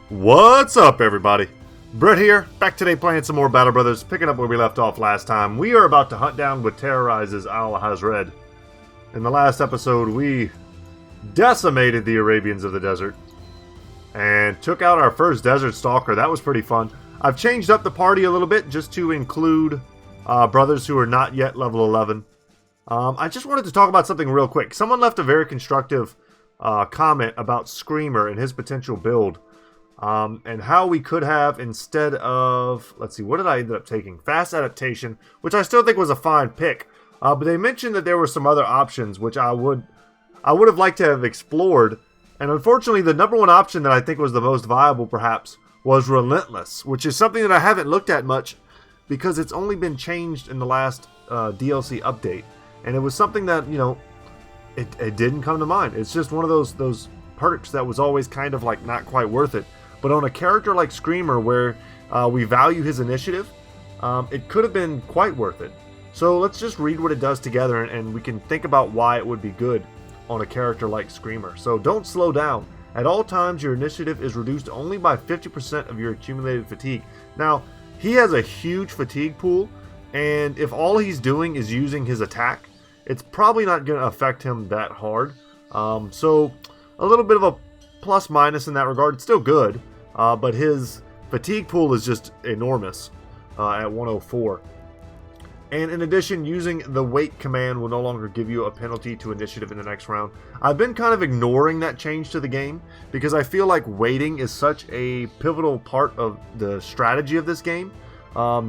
What's up, everybody? Brett here, back today playing some more Battle Brothers, picking up where we left off last time. We are about to hunt down what terrorizes Al-Hazred. In the last episode, we decimated the Arabians of the desert and took out our first desert stalker. That was pretty fun. I've changed up the party a little bit just to include brothers who are not yet level 11. I just wanted to talk about something real quick. Someone left a very constructive comment about Screamer and his potential build. And how we could have, instead of, let's see, what did I end up taking? Fast Adaptation, which I still think was a fine pick. But they mentioned that there were some other options, which I would have liked to have explored. And unfortunately, the number one option that I think was the most viable, perhaps, was Relentless, which is something that I haven't looked at much because it's only been changed in the last DLC update. And it was something that, you know, it didn't come to mind. It's just one of those perks that was always kind of like not quite worth it. But on a character like Screamer, where we value his initiative, it could have been quite worth it. So let's just read what it does together, and we can think about why it would be good on a character like Screamer. So don't slow down. At all times, your initiative is reduced only by 50% of your accumulated fatigue. Now, he has a huge fatigue pool, and if all he's doing is using his attack, it's probably not going to affect him that hard. So a little bit of a plus minus in that regard. It's still good, but his fatigue pool is just enormous at 104. And in addition, using the wait command will no longer give you a penalty to initiative in the next round. I've been kind of ignoring that change to the game because I feel like waiting is such a pivotal part of the strategy of this game.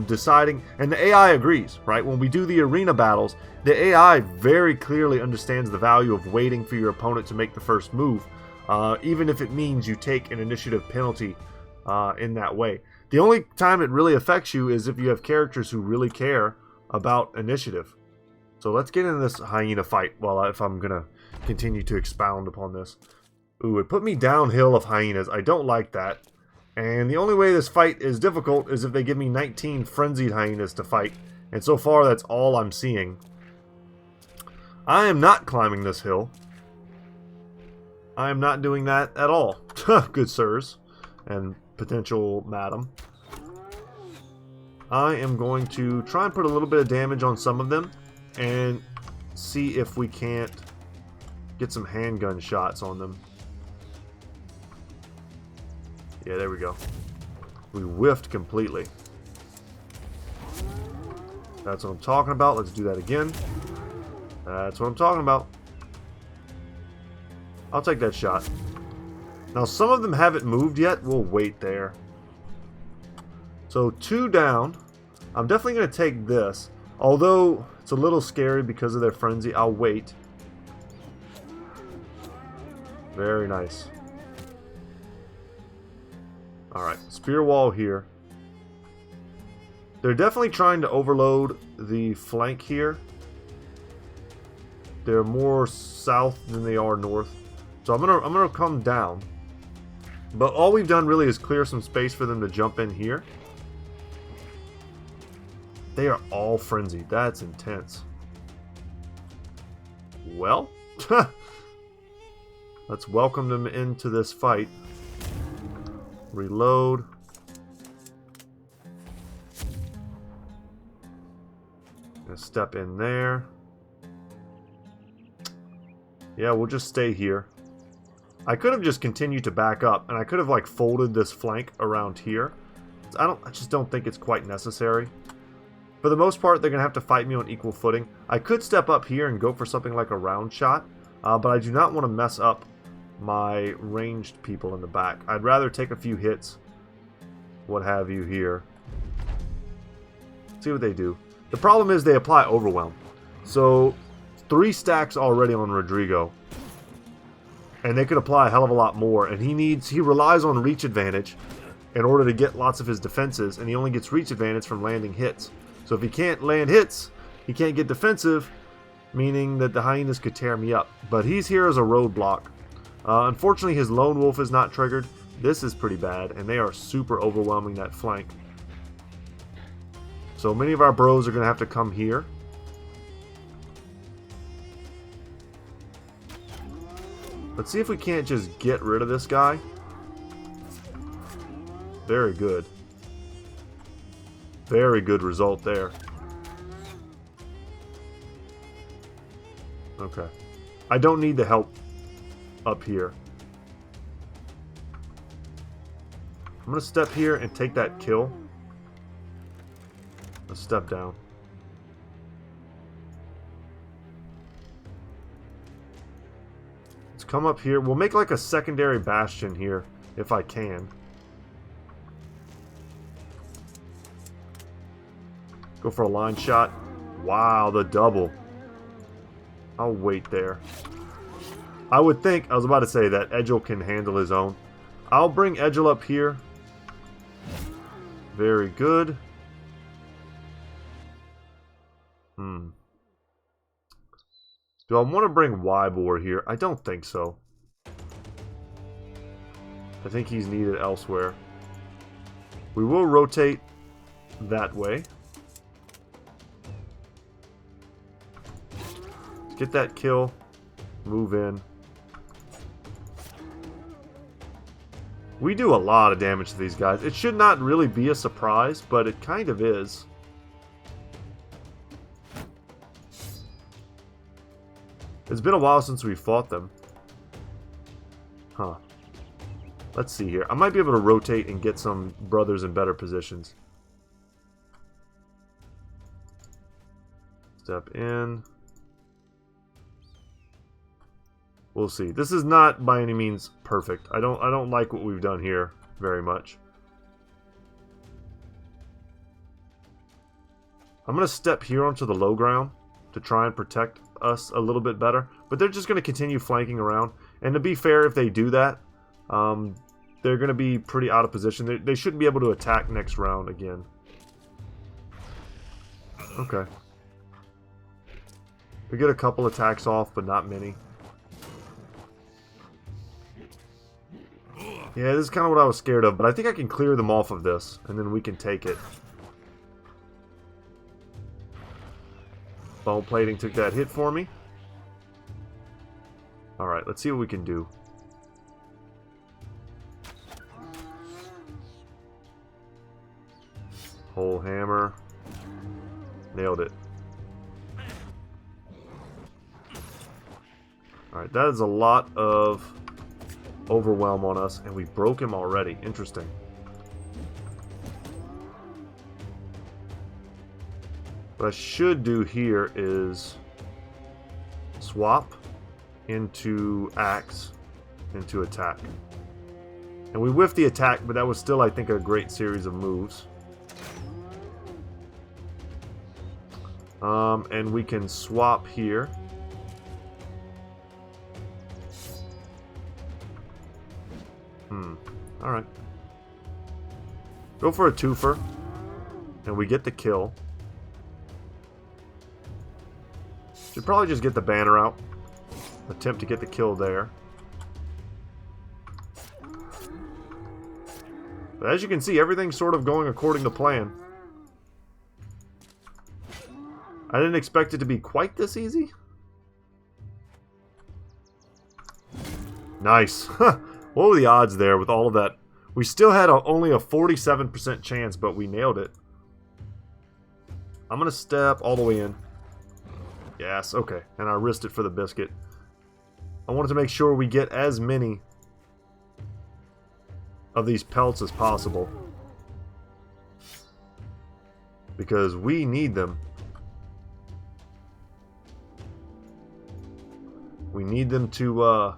Deciding, and the AI agrees, right? When we do the arena battles, the AI very clearly understands the value of waiting for your opponent to make the first move. Even if it means you take an initiative penalty in that way. The only time it really affects you is if you have characters who really care about initiative. So let's get into this Hyena fight if I'm going to continue to expound upon this. Ooh, it put me downhill of hyenas. I don't like that. And the only way this fight is difficult is if they give me 19 frenzied hyenas to fight. And so far that's all I'm seeing. I am not climbing this hill. I am not doing that at all. Good sirs and potential madam. I am going to try and put a little bit of damage on some of them and see if we can't get some handgun shots on them. Yeah, there we go. We whiffed completely. That's what I'm talking about. Let's do that again. That's what I'm talking about. I'll take that shot. Now, some of them haven't moved yet. We'll wait there. So, 2 down. I'm definitely going to take this. Although, it's a little scary because of their frenzy. I'll wait. Very nice. Alright, spear wall here. They're definitely trying to overload the flank here. They're more south than they are north. So I'm gonna come down. But all we've done really is clear some space for them to jump in here. They are all frenzied. That's intense. Well, let's welcome them into this fight. Reload. Gonna step in there. Yeah, we'll just stay here. I could have just continued to back up, and I could have like folded this flank around here. I just don't think it's quite necessary. For the most part, they're gonna have to fight me on equal footing. I could step up here and go for something like a round shot, but I do not want to mess up my ranged people in the back. I'd rather take a few hits, what have you here. See what they do. The problem is they apply overwhelm. So 3 stacks already on Rodrigo. And they could apply a hell of a lot more. And he relies on reach advantage in order to get lots of his defenses. And he only gets reach advantage from landing hits. So if he can't land hits, he can't get defensive, meaning that the hyenas could tear me up. But he's here as a roadblock. Unfortunately, his lone wolf is not triggered. This is pretty bad, and they are super overwhelming that flank. So many of our bros are going to have to come here. Let's see if we can't just get rid of this guy. Very good. Very good result there. Okay. I don't need the help up here. I'm going to step here and take that kill. Let's step down. Let's come up here. We'll make like a secondary bastion here, if I can. Go for a line shot. Wow, the double. I'll wait there. I would think, I was about to say that Edgel can handle his own. I'll bring Edgel up here. Very good. Do I want to bring Wybor here? I don't think so. I think he's needed elsewhere. We will rotate that way. Get that kill. Move in. We do a lot of damage to these guys. It should not really be a surprise, but it kind of is. It's been a while since we fought them. Huh. Let's see here. I might be able to rotate and get some brothers in better positions. Step in. We'll see. This is not by any means perfect. I don't like what we've done here very much. I'm going to step here onto the low ground to try and protect us a little bit better. But they're just going to continue flanking around. And to be fair, if they do that, they're going to be pretty out of position. They shouldn't be able to attack next round again. Okay. We get a couple attacks off, but not many. Yeah, this is kind of what I was scared of, but I think I can clear them off of this, and then we can take it. Bone plating took that hit for me. Alright, let's see what we can do. Whole hammer. Nailed it. Alright, that is a lot of overwhelm on us, and we broke him already. Interesting. What I should do here is swap into axe into attack. And we whiffed the attack, but that was still, I think, a great series of moves. And we can swap here. Alright. Go for a twofer. And we get the kill. Should probably just get the banner out. Attempt to get the kill there. But as you can see, everything's sort of going according to plan. I didn't expect it to be quite this easy. Nice. What were the odds there with all of that? We still had only a 47% chance, but we nailed it. I'm going to step all the way in. Yes, okay. And I risked it for the biscuit. I wanted to make sure we get as many of these pelts as possible. Because we need them. We need them to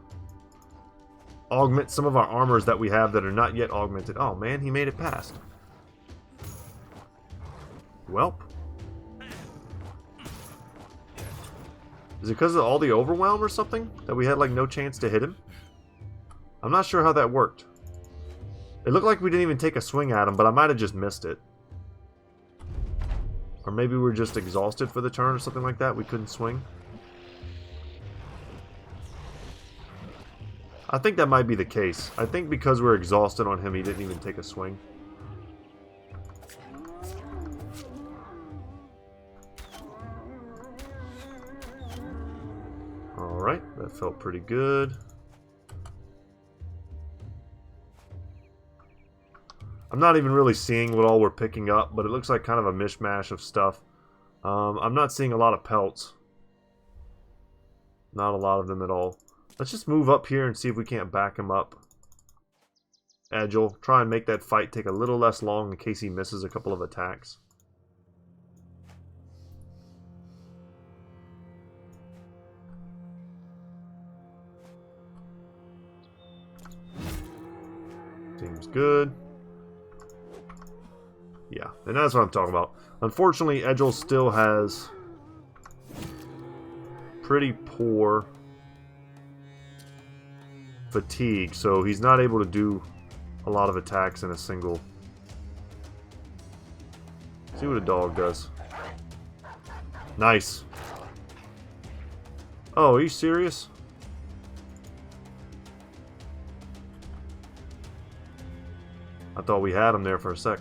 augment some of our armors that we have that are not yet augmented. Oh man, he made it past. Welp. Is it because of all the overwhelm or something? That we had like no chance to hit him? I'm not sure how that worked. It looked like we didn't even take a swing at him, but I might have just missed it. Or maybe we were just exhausted for the turn or something like that. We couldn't swing. I think that might be the case. I think because we're exhausted on him, he didn't even take a swing. Alright, that felt pretty good. I'm not even really seeing what all we're picking up, but it looks like kind of a mishmash of stuff. I'm not seeing a lot of pelts. Not a lot of them at all. Let's just move up here and see if we can't back him up. Agile. Try and make that fight take a little less long in case he misses a couple of attacks. Seems good. Yeah, and that's what I'm talking about. Unfortunately, Agile still has pretty poor fatigue, so he's not able to do a lot of attacks in a single. See what a dog does. Nice. Oh, are you serious? I thought we had him there for a sec.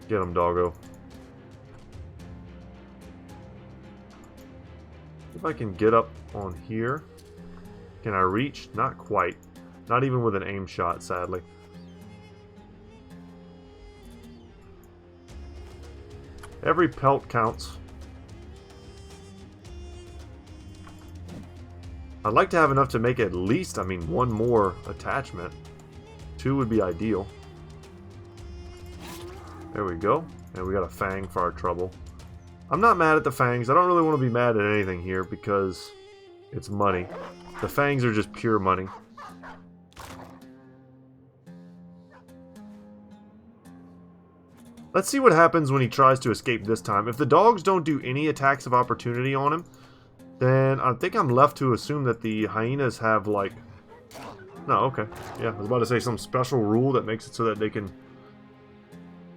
Get him, doggo. If I can get up on here. Can I reach? Not quite. Not even with an aim shot, sadly. Every pelt counts. I'd like to have enough to make at least, I mean, one more attachment. 2 would be ideal. There we go. And we got a fang for our trouble. I'm not mad at the fangs. I don't really want to be mad at anything here because it's money. The fangs are just pure money. Let's see what happens when he tries to escape this time. If the dogs don't do any attacks of opportunity on him, then I think I'm left to assume that the hyenas have, like... No, okay. Yeah, I was about to say some special rule that makes it so that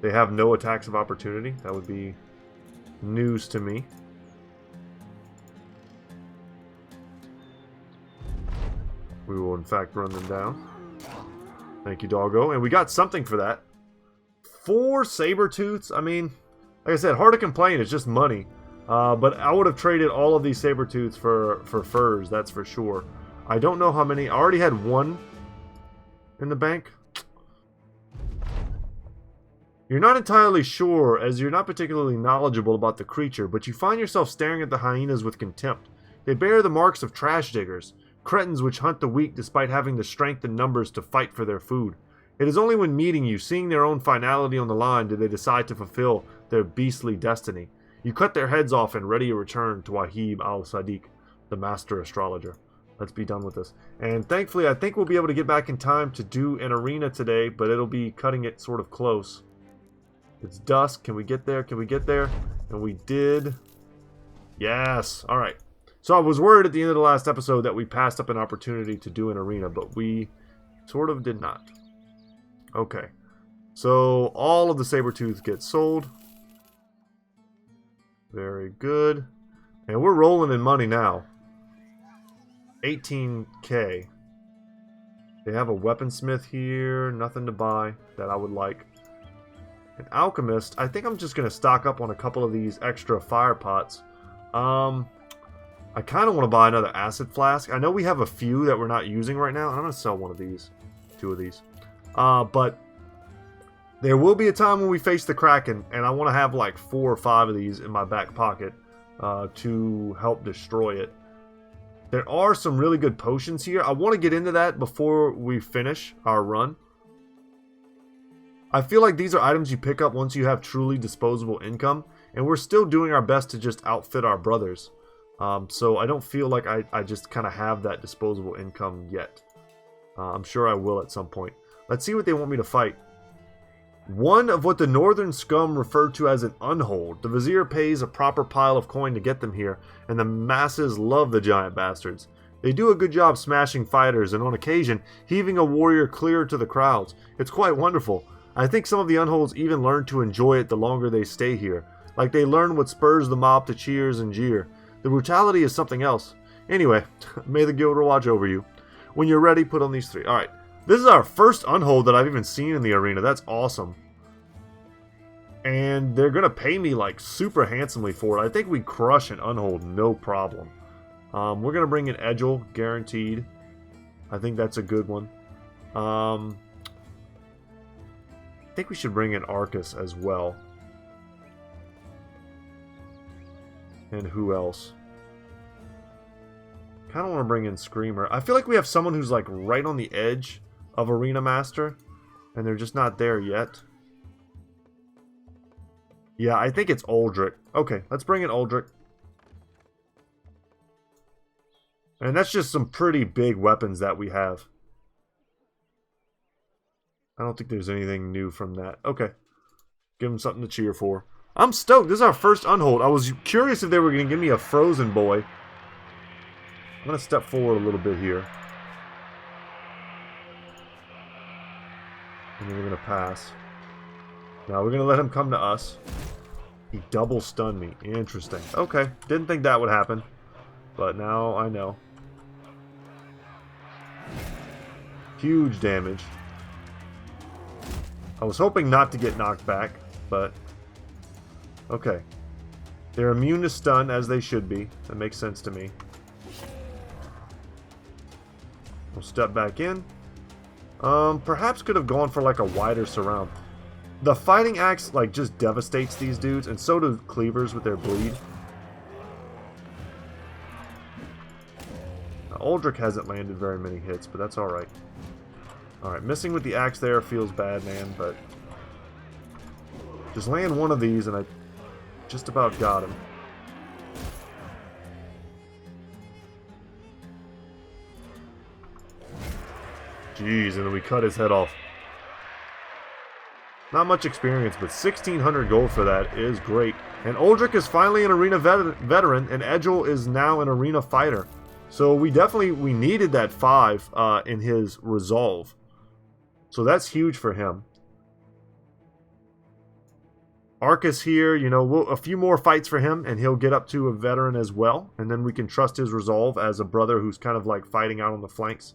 they have no attacks of opportunity. That would be news to me. We will, in fact, run them down. Thank you, doggo. And we got something for that. 4 saber-tooths? I mean, like I said, hard to complain. It's just money. But I would have traded all of these saber-tooths for furs, that's for sure. I don't know how many. I already had 1 in the bank. You're not entirely sure, as you're not particularly knowledgeable about the creature, but you find yourself staring at the hyenas with contempt. They bear the marks of trash diggers, cretins which hunt the weak despite having the strength and numbers to fight for their food. It is only when meeting you, seeing their own finality on the line, do they decide to fulfill their beastly destiny. You cut their heads off and ready a return to Wahib al-Sadiq, the master astrologer. Let's be done with this. And thankfully, I think we'll be able to get back in time to do an arena today, but it'll be cutting it sort of close. It's dusk. Can we get there? Can we get there? And we did. Yes. All right. So I was worried at the end of the last episode that we passed up an opportunity to do an arena, but we sort of did not. Okay. So all of the saber-tooth gets sold. Very good. And we're rolling in money now. 18k. They have a weaponsmith here. Nothing to buy that I would like. An alchemist. I think I'm just going to stock up on a couple of these extra fire pots. I kind of want to buy another acid flask. I know we have a few that we're not using right now. And I'm going to sell one of these. 2 of these. But there will be a time when we face the Kraken. And I want to have like 4 or 5 of these in my back pocket to help destroy it. There are some really good potions here. I want to get into that before we finish our run. I feel like these are items you pick up once you have truly disposable income. And we're still doing our best to just outfit our brothers. So I don't feel like I just kind of have that disposable income yet. I'm sure I will at some point. Let's see what they want me to fight. One of what the northern scum refer to as an unhold. The vizier pays a proper pile of coin to get them here, and the masses love the giant bastards. They do a good job smashing fighters, and on occasion, heaving a warrior clear to the crowds. It's quite wonderful. I think some of the unholds even learn to enjoy it the longer they stay here. Like they learn what spurs the mob to cheers and jeer. The brutality is something else. Anyway, may the Guilder watch over you. When you're ready, put on these 3. Alright, this is our first unhold that I've even seen in the arena. That's awesome. And they're going to pay me like super handsomely for it. I think we crush an unhold, no problem. We're going to bring in Edgel, guaranteed. I think that's a good one. I think we should bring in Arcus as well. And who else? Kind of want to bring in Screamer. I feel like we have someone who's like right on the edge of Arena Master, and they're just not there yet. Yeah, I think it's Uldric. Okay, let's bring in Uldric. And that's just some pretty big weapons that we have. I don't think there's anything new from that. Okay. Give them something to cheer for. I'm stoked. This is our first unhold. I was curious if they were going to give me a frozen boy. I'm going to step forward a little bit here. And then we're going to pass. Now we're going to let him come to us. He double stunned me. Interesting. Okay. Didn't think that would happen. But now I know. Huge damage. I was hoping not to get knocked back, but... Okay. They're immune to stun, as they should be. That makes sense to me. We'll step back in. Perhaps could have gone for like a wider surround. The fighting axe like just devastates these dudes, and so do cleavers with their bleed. Now, Uldric hasn't landed very many hits, but that's alright. Alright, missing with the axe there feels bad, man, but... Just land one of these and I just about got him. Jeez, and then we cut his head off. Not much experience, but 1,600 gold for that is great. And Uldric is finally an arena veteran, and Edgel is now an arena fighter. So we needed that 5 in his resolve. So that's huge for him. Arcus here, you know, a few more fights for him, and he'll get up to a veteran as well. And then we can trust his resolve as a brother who's kind of like fighting out on the flanks.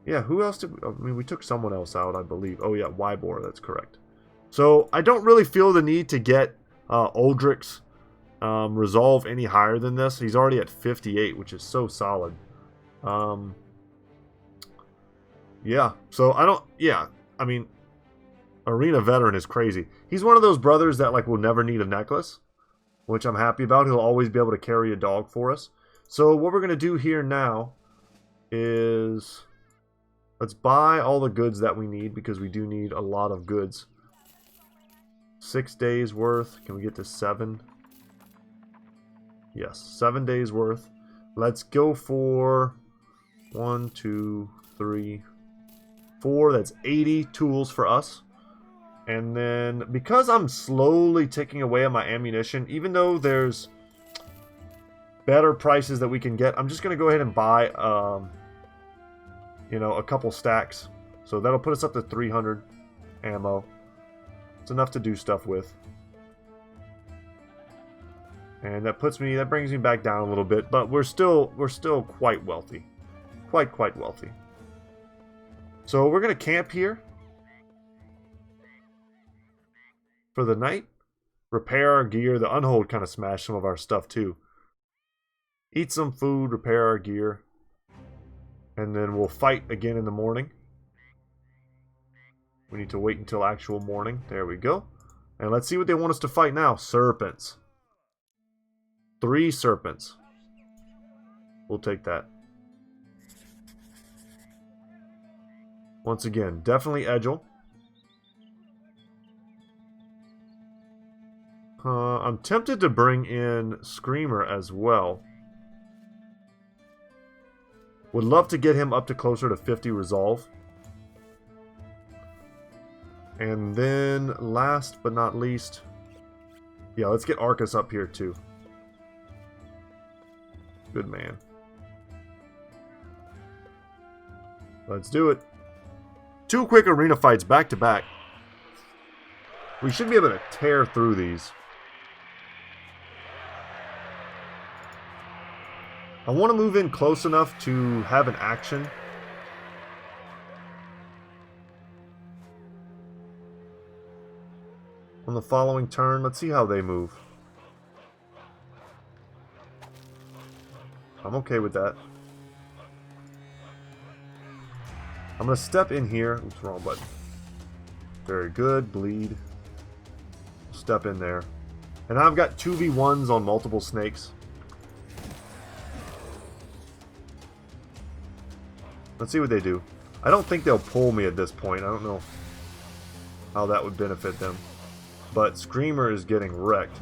Yeah, who else did we... I mean, we took someone else out, I believe. Oh, yeah, Wybor, that's correct. So, I don't really feel the need to get Uldric's resolve any higher than this. He's already at 58, which is so solid. Yeah, so I don't... Yeah, I mean, Arena Veteran is crazy. He's one of those brothers that, like, will never need a necklace, which I'm happy about. He'll always be able to carry a dog for us. So, what we're going to do here now is... Let's buy all the goods that we need, because we do need a lot of goods. 6 days worth. Can we get to 7? Yes, 7 days worth. Let's go for 1, 2, 3, 4. That's 80 tools for us. And then, because I'm slowly taking away on my ammunition, even though there's better prices that we can get, I'm just going to go ahead and buy... you know, a couple stacks. So that'll put us up to 300 ammo. It's enough to do stuff with. And that brings me back down a little bit, but we're still quite wealthy. Quite wealthy. So we're going to camp here for the night. Repair our gear. The unhold kind of smashed some of our stuff too. Eat some food, repair our gear. And then we'll fight again in the morning. We need to wait until actual morning. There we go. And let's see what they want us to fight now. Serpents. 3 serpents. We'll take that. Once again, definitely Edgel. I'm tempted to bring in Screamer as well. Would love to get him up to closer to 50 resolve. And then, last but not least... Yeah, let's get Arcus up here too. Good man. Let's do it. 2 quick arena fights back to back. We should be able to tear through these. I want to move in close enough to have an action. On the following turn, let's see how they move. I'm okay with that. I'm going to step in here. Oops, wrong button. Very good. Bleed. Step in there. And I've got 2v1s on multiple snakes. Let's see what they do. I don't think they'll pull me at this point. I don't know how that would benefit them. But Screamer is getting wrecked.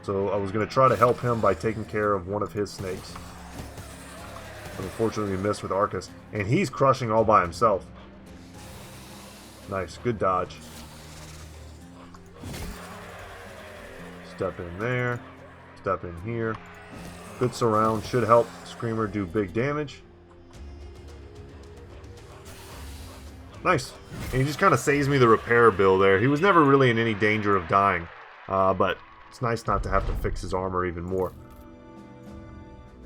So I was going to try to help him by taking care of one of his snakes. But unfortunately we missed with Arcus. And he's crushing all by himself. Nice. Good dodge. Step in there. Step in here. Good surround. Should help Screamer do big damage. Nice. And he just kind of saves me the repair bill there. He was never really in any danger of dying. But it's nice not to have to fix his armor even more.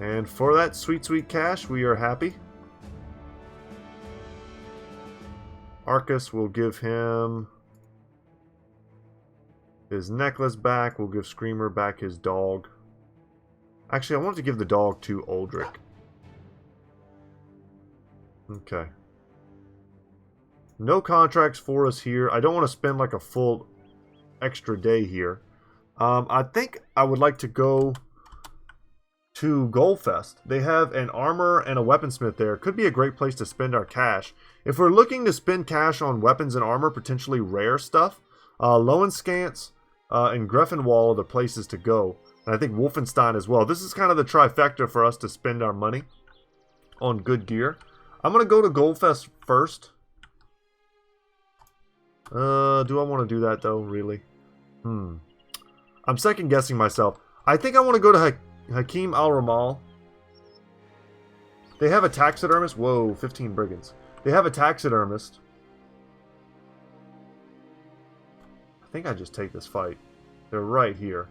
And for that sweet, sweet cash, we are happy. Arcus will give him his necklace back. We'll give Screamer back his dog. Actually, I wanted to give the dog to Uldric. Okay. No contracts for us here. I don't want to spend like a full extra day here. I think I would like to go to Goldfest. They have an armor and a weaponsmith there. Could be a great place to spend our cash. If we're looking to spend cash on weapons and armor, potentially rare stuff, Lowenskantz and Greffenwall are the places to go. And I think Wolfenstein as well. This is kind of the trifecta for us to spend our money on good gear. I'm going to go to Goldfest first. Do I want to do that though, really? I'm second guessing myself. I think I want to go to Hakim Al-Ramal. They have a taxidermist. Whoa, 15 brigands. They have a taxidermist. I think I just take this fight. They're right here.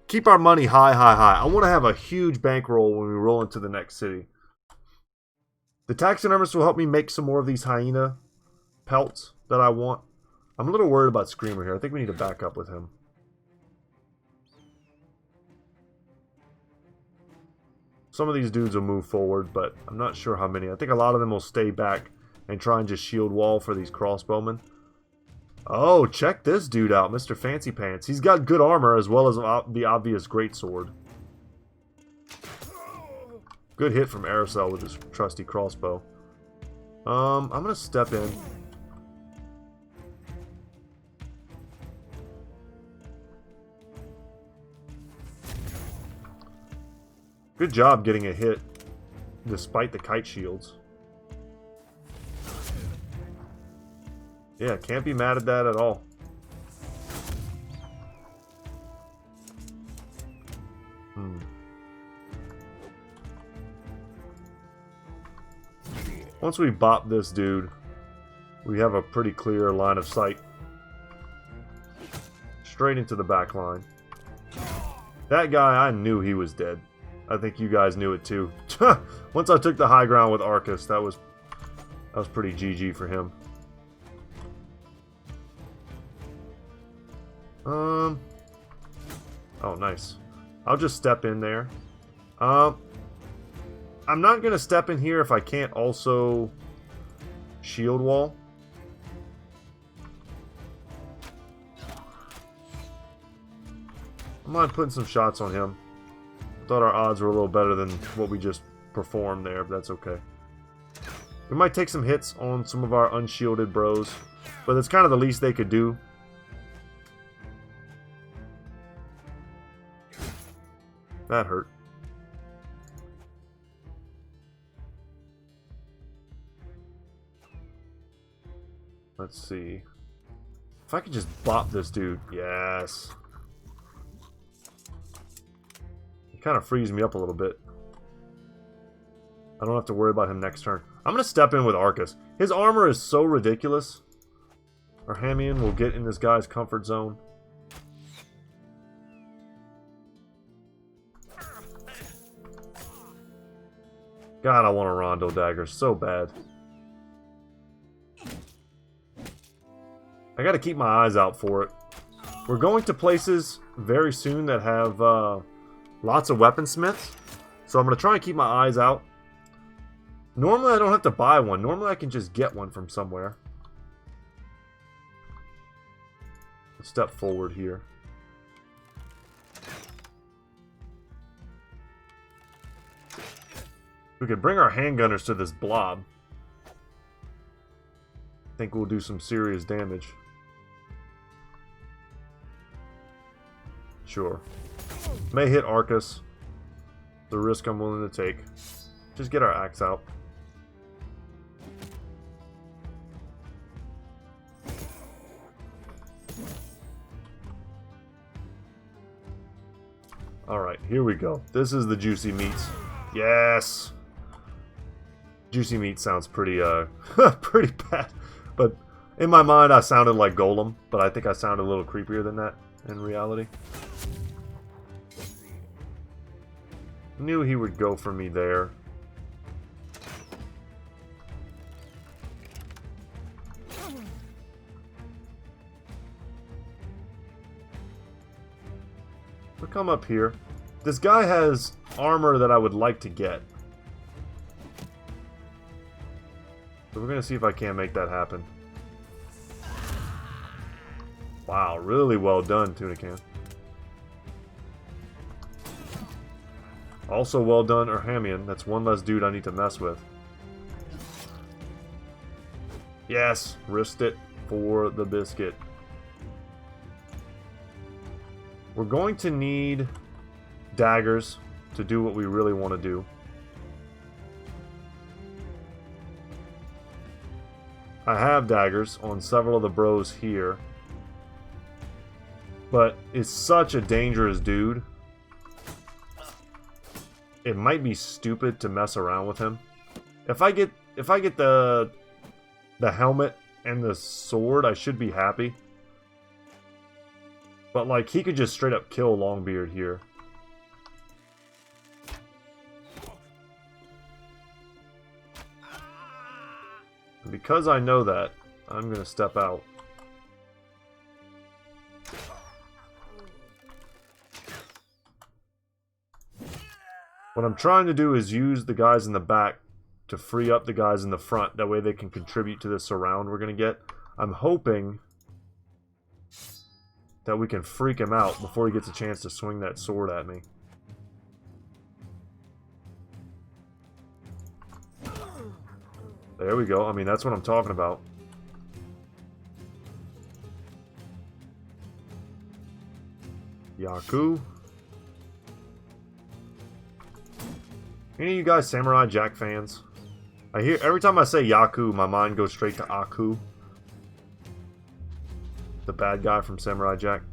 Keep our money high, high, high. I want to have a huge bankroll when we roll into the next city. The taxidermist will help me make some more of these hyena pelts that I want. I'm a little worried about Screamer here. I think we need to back up with him. Some of these dudes will move forward, but I'm not sure how many. I think a lot of them will stay back and try and just shield wall for these crossbowmen. Oh, check this dude out, Mr. Fancy Pants. He's got good armor as well as the obvious greatsword. Good hit from Aracel with his trusty crossbow. I'm going to step in. Good job getting a hit despite the kite shields. Yeah, can't be mad at that at all. Once we bop this dude, we have a pretty clear line of sight. Straight into the back line. That guy, I knew he was dead. I think you guys knew it too. Once I took the high ground with Arcus, that was pretty GG for him. Oh, nice. I'll just step in there. I'm not going to step in here if I can't also shield wall. I mind putting some shots on him. Thought our odds were a little better than what we just performed there, but that's okay. We might take some hits on some of our unshielded bros, but that's kind of the least they could do. That hurt. Let's see. If I could just bop this dude. Yes. It kind of frees me up a little bit. I don't have to worry about him next turn. I'm going to step in with Arcus. His armor is so ridiculous. Our Hamian will get in this guy's comfort zone. God, I want a Rondo dagger so bad. I gotta keep my eyes out for it. We're going to places very soon that have Lots of weaponsmiths. So I'm going to try and keep my eyes out. Normally I don't have to buy one. Normally I can just get one from somewhere. Let's step forward here. We could bring our handgunners to this blob. I think we'll do some serious damage. Sure. May hit Arcus. The risk I'm willing to take. Just get our axe out. Alright, here we go. This is the juicy meats. Yes! Juicy meat sounds pretty, pretty bad. But in my mind, I sounded like Golem. But I think I sounded a little creepier than that in reality. Knew he would go for me there. We'll come up here. This guy has armor that I would like to get. So we're going to see if I can make that happen. Wow, really well done, Tunican. Also well done, Urhamian. That's one less dude I need to mess with. Yes, risked it for the biscuit. We're going to need daggers to do what we really want to do. I have daggers on several of the bros here. But it's such a dangerous dude. It might be stupid to mess around with him. If I get the helmet and the sword, I should be happy. But like he could just straight up kill Longbeard here. And because I know that, I'm gonna step out. What I'm trying to do is use the guys in the back to free up the guys in the front. That way they can contribute to this surround we're going to get. I'm hoping that we can freak him out before he gets a chance to swing that sword at me. There we go. I mean, that's what I'm talking about. Yaku. Any of you guys Samurai Jack fans? I hear every time I say Yaku, my mind goes straight to Aku, the bad guy from Samurai Jack.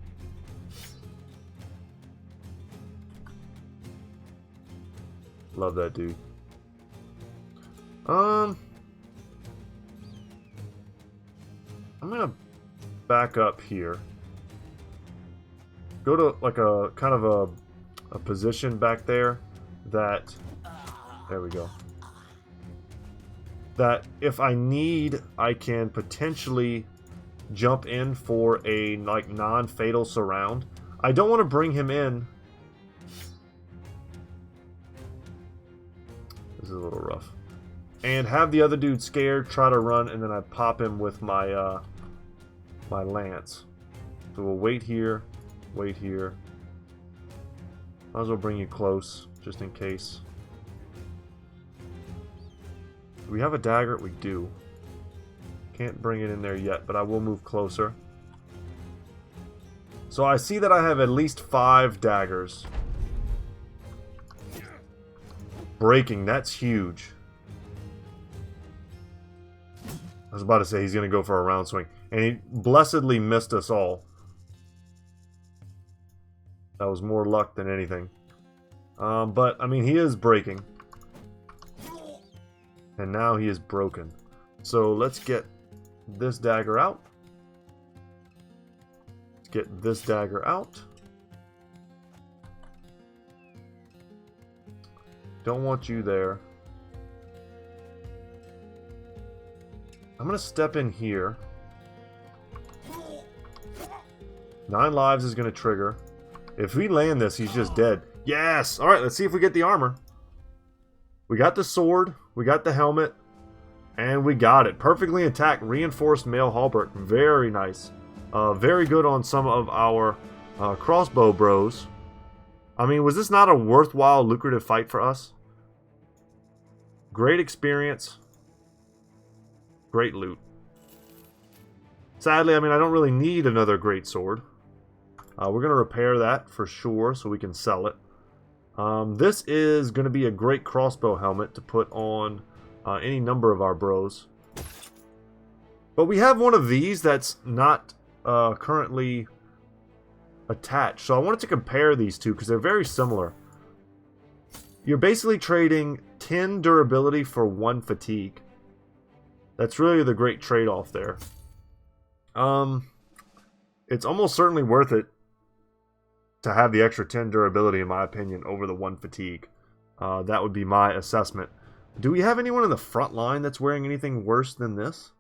Love that dude. I'm gonna back up here. Go to like a kind of a position back there that. There we go. That if I need, I can potentially jump in for a like non-fatal surround. I don't want to bring him in. This is a little rough. And have the other dude scared, try to run, and then I pop him with my my lance. So we'll wait here, wait here. Might as well bring you close, just in case. Do we have a dagger? We do. Can't bring it in there yet, but I will move closer. So I see that I have at least 5 daggers. Breaking, that's huge. I was about to say he's going to go for a round swing. And he blessedly missed us all. That was more luck than anything. But, I mean, he is breaking. And now he is broken. So let's get this dagger out. Let's get this dagger out. Don't want you there. I'm going to step in here. 9 lives is going to trigger. If we land this, he's just dead. Yes! Alright, let's see if we get the armor. We got the sword, we got the helmet, and we got it. Perfectly intact, reinforced mail halberd. Very nice. Very good on some of our crossbow bros. I mean, was this not a worthwhile, lucrative fight for us? Great experience. Great loot. Sadly, I mean, I don't really need another great sword. We're going to repair that for sure so we can sell it. This is going to be a great crossbow helmet to put on any number of our bros. But we have one of these that's not currently attached. So I wanted to compare these two because they're very similar. You're basically trading 10 durability for 1 fatigue. That's really the great trade-off there. It's almost certainly worth it to have the extra 10 durability, in my opinion, over the 1 fatigue. That would be my assessment. Do we have anyone in the front line that's wearing anything worse than this?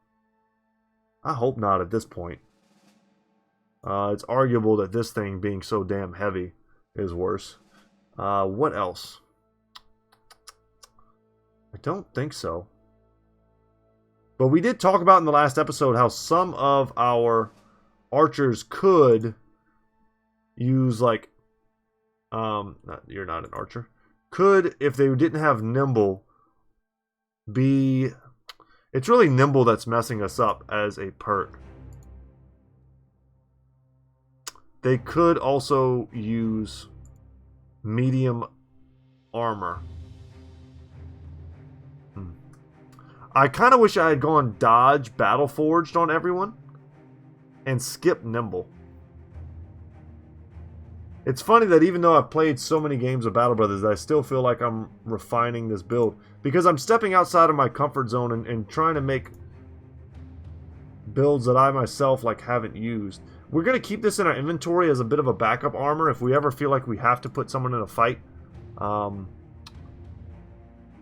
I hope not at this point. It's arguable that this thing being so damn heavy is worse. What else? I don't think so. But we did talk about in the last episode how some of our archers could use, like, you're not an archer. Could, if they didn't have nimble, be... It's really nimble that's messing us up as a perk. They could also use medium armor. I kind of wish I had gone dodge battle forged on everyone and skipped nimble. It's funny that even though I've played so many games of Battle Brothers, I still feel like I'm refining this build because I'm stepping outside of my comfort zone and trying to make builds that I myself like haven't used. We're going to keep this in our inventory as a bit of a backup armor if we ever feel like we have to put someone in a fight.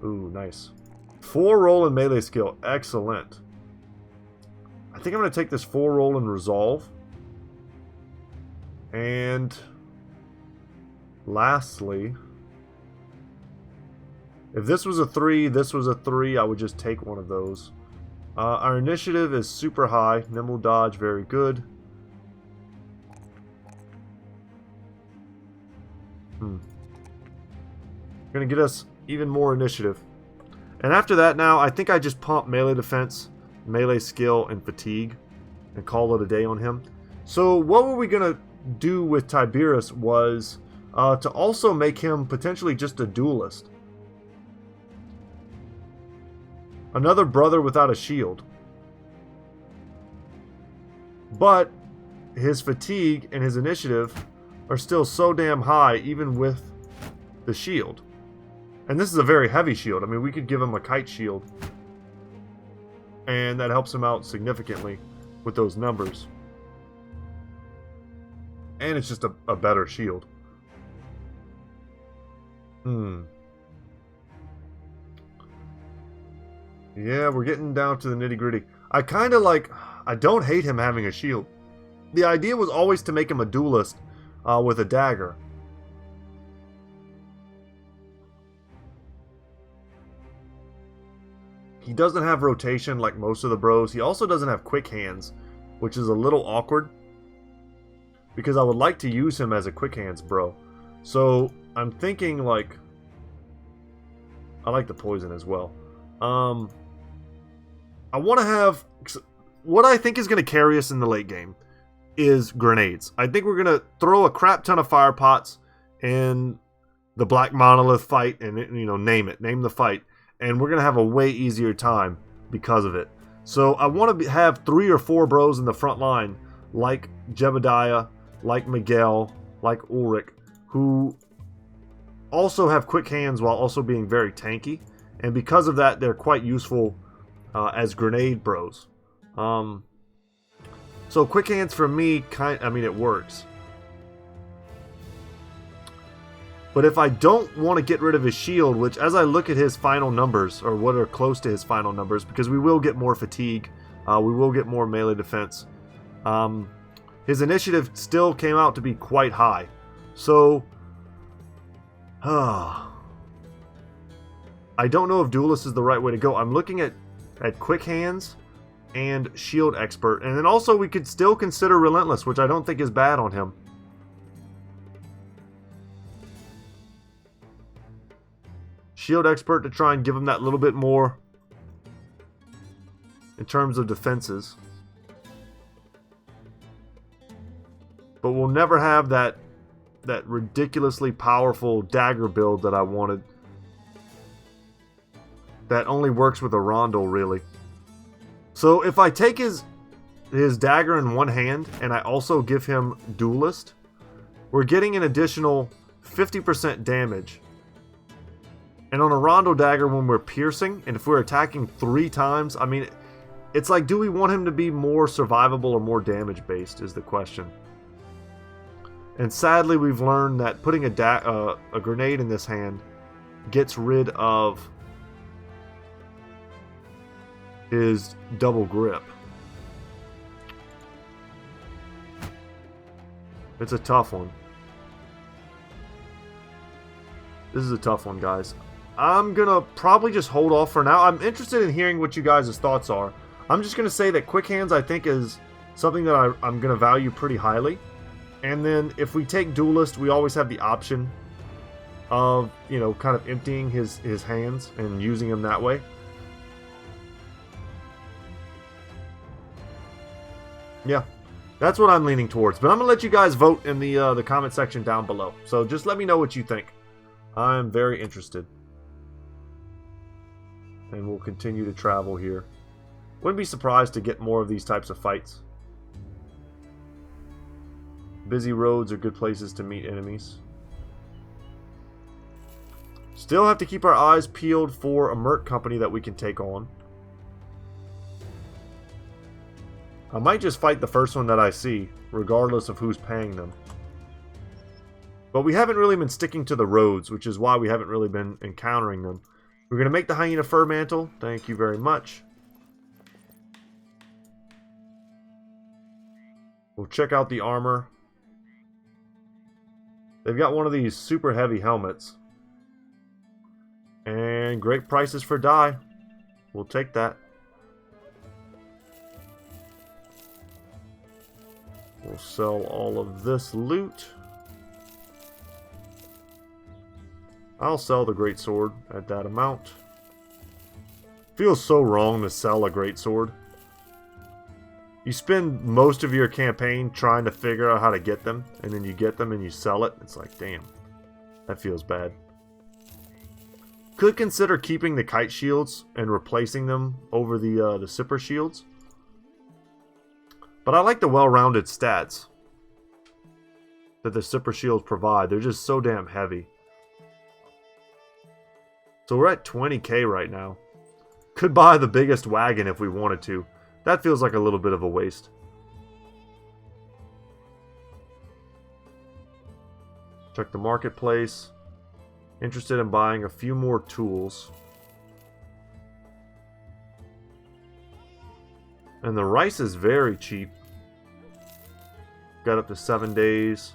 Ooh, nice. 4 roll and melee skill. Excellent. I think I'm going to take this 4 roll and resolve. And lastly, if this was a 3, this was a 3, I would just take one of those. Our initiative is super high. Nimble dodge, very good. Gonna get us even more initiative. And after that now, I think I just pump melee defense, melee skill, and fatigue, and call it a day on him. So what were we gonna do with Tiberius was to also make him potentially just a duelist. Another brother without a shield. But his fatigue and his initiative are still so damn high even with the shield. And this is a very heavy shield. I mean, we could give him a kite shield. And that helps him out significantly with those numbers. And it's just a better shield. Yeah, we're getting down to the nitty-gritty. I kind of like... I don't hate him having a shield. The idea was always to make him a duelist with a dagger. He doesn't have rotation like most of the bros. He also doesn't have quick hands, which is a little awkward. Because I would like to use him as a quick hands bro. So I'm thinking like... I like the poison as well. I want to have... What I think is going to carry us in the late game is grenades. I think we're going to throw a crap ton of fire pots in the Black Monolith fight and, you know, name the fight. And we're going to have a way easier time because of it. So I want to have 3 or 4 bros in the front line, like Jebediah, like Miguel, like Ulrich, who also have quick hands while also being very tanky. And because of that, they're quite useful as grenade bros. So quick hands for me, it works. But if I don't want to get rid of his shield, which as I look at his final numbers, or what are close to his final numbers, because we will get more fatigue, we will get more melee defense. His initiative still came out to be quite high. So, I don't know if Duelist is the right way to go. I'm looking at Quick Hands and Shield Expert. And then also we could still consider Relentless, which I don't think is bad on him. Shield Expert to try and give him that little bit more in terms of defenses. But we'll never have that ridiculously powerful dagger build that I wanted. That only works with a Rondel, really. So if I take his dagger in one hand and I also give him Duelist, we're getting an additional 50% damage. And on a Rondo dagger, when we're piercing, and if we're attacking 3 times, I mean, it's like, do we want him to be more survivable or more damage based is the question. And sadly, we've learned that putting a grenade in this hand gets rid of his double grip. It's a tough one. This is a tough one, guys. I'm gonna probably just hold off for now. I'm interested in hearing what you guys' thoughts are. I'm just gonna say that Quick Hands, I think, is something that I'm gonna value pretty highly. And then if we take Duelist, we always have the option of, you know, kind of emptying his hands and using him that way. Yeah, that's what I'm leaning towards. But I'm gonna let you guys vote in the comment section down below. So just let me know what you think. I'm very interested. And we'll continue to travel here. Wouldn't be surprised to get more of these types of fights. Busy roads are good places to meet enemies. Still have to keep our eyes peeled for a merc company that we can take on. I might just fight the first one that I see, regardless of who's paying them. But we haven't really been sticking to the roads, which is why we haven't really been encountering them. We're going to make the Hyena fur mantle. Thank you very much. We'll check out the armor. They've got one of these super heavy helmets. And great prices for dye. We'll take that. We'll sell all of this loot. I'll sell the greatsword at that amount. Feels so wrong to sell a greatsword. You spend most of your campaign trying to figure out how to get them, and then you get them and you sell it. It's like, damn, that feels bad. Could consider keeping the kite shields and replacing them over the sipper shields. But I like the well-rounded stats that the sipper shields provide. They're just so damn heavy. So we're at 20k right now. Could buy the biggest wagon if we wanted to. That feels like a little bit of a waste. Check the marketplace. Interested in buying a few more tools. And the rice is very cheap. Got up to 7 days.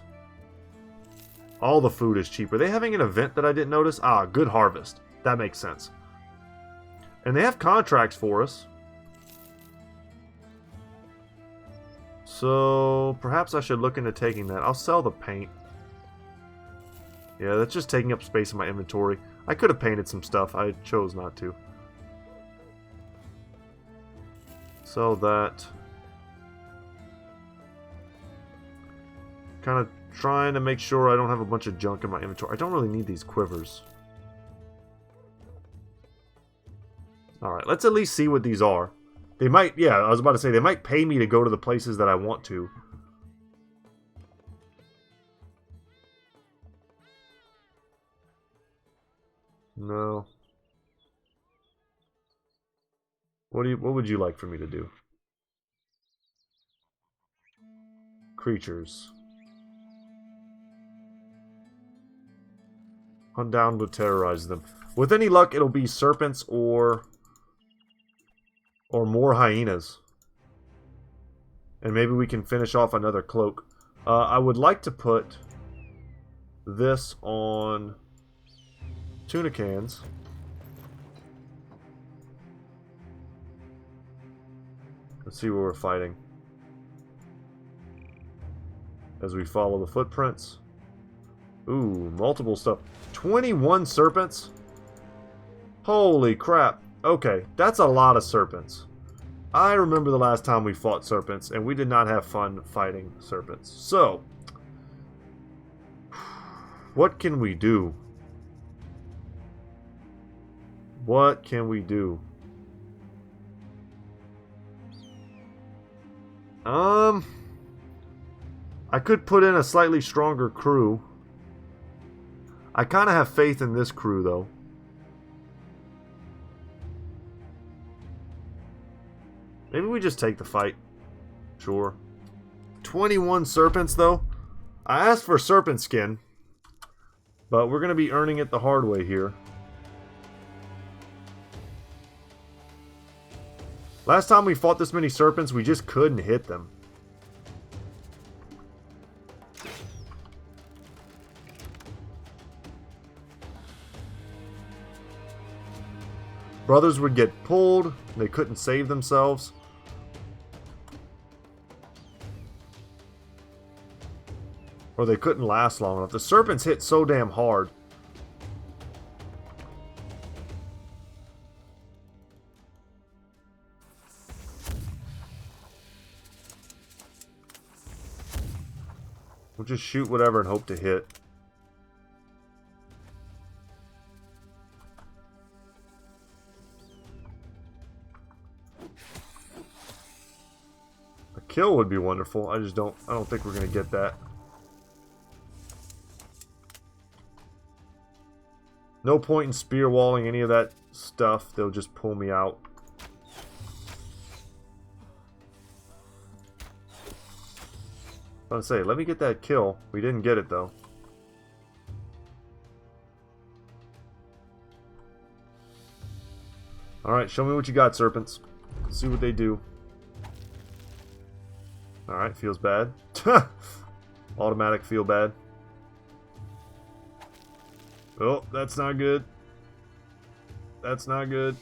All the food is cheap. Are they having an event that I didn't notice? Ah, Good Harvest. That makes sense. And they have contracts for us. So perhaps I should look into taking that. I'll sell the paint. Yeah, that's just taking up space in my inventory. I could have painted some stuff. I chose not to. Sell that. Kind of trying to make sure I don't have a bunch of junk in my inventory. I don't really need these quivers. Alright, let's at least see what these are. They might, yeah, I was about to say, they might pay me to go to the places that I want to. No. What would you like for me to do? Creatures. Hunt down to terrorize them. With any luck, it'll be serpents or more hyenas. And maybe we can finish off another cloak. I would like to put this on tuna cans. Let's see where we're fighting. As we follow the footprints. Ooh, multiple stuff. 21 serpents? Holy crap. Okay, that's a lot of serpents. I remember the last time we fought serpents, and we did not have fun fighting serpents. So, what can we do? What can we do? I could put in a slightly stronger crew. I kind of have faith in this crew, though. Maybe we just take the fight. Sure. 21 serpents, though. I asked for serpent skin, but we're going to be earning it the hard way here. Last time we fought this many serpents, we just couldn't hit them. Brothers would get pulled. They couldn't save themselves. Or they couldn't last long enough. The serpents hit so damn hard. We'll just shoot whatever and hope to hit. A kill would be wonderful. I don't think we're gonna get that. No point in spear walling any of that stuff. They'll just pull me out. I was gonna say, let me get that kill. We didn't get it though. Alright, show me what you got, serpents. Let's see what they do. Alright, feels bad. Automatic feel bad. Oh, that's not good. That's not good.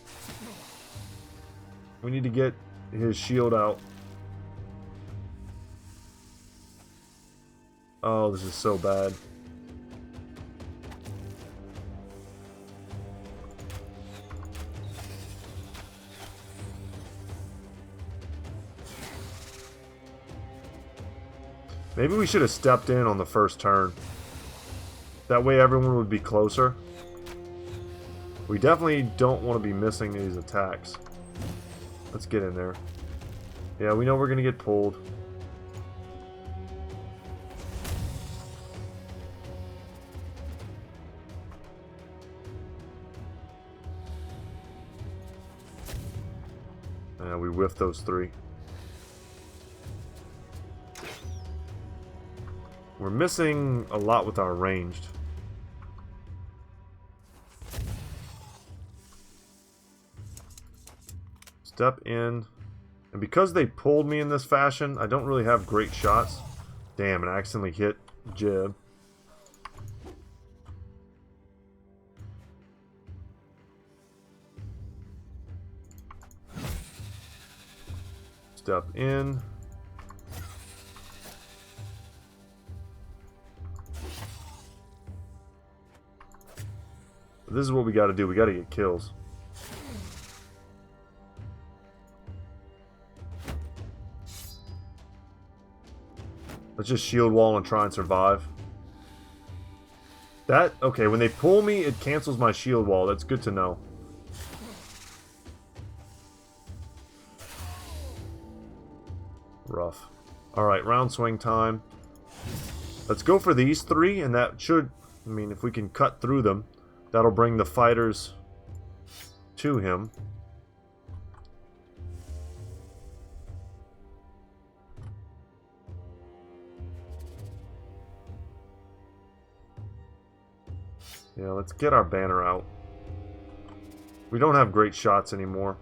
We need to get his shield out. Oh, this is so bad. Maybe we should have stepped in on the first turn. That way everyone would be closer. We definitely don't want to be missing these attacks. Let's get in there. Yeah, we know we're going to get pulled. We whiffed those three. We're missing a lot with our ranged. Step in. And because they pulled me in this fashion, I don't really have great shots. Damn, and I accidentally hit Jib. Step in. This is what we got to do. We got to get kills. Let's just shield wall and try and survive. That, okay, when they pull me, it cancels my shield wall. That's good to know. Rough. Alright, round swing time. Let's go for these three, and that should, I mean, if we can cut through them, that'll bring the fighters to him. Yeah, let's get our banner out. We don't have great shots anymore.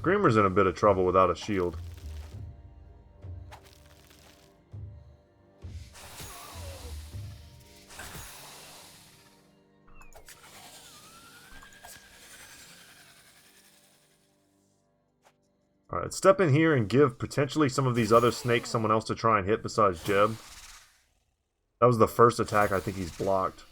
Screamer's in a bit of trouble without a shield. Alright, step in here and give potentially some of these other snakes someone else to try and hit besides Jeb. That was the first attack I think he's blocked.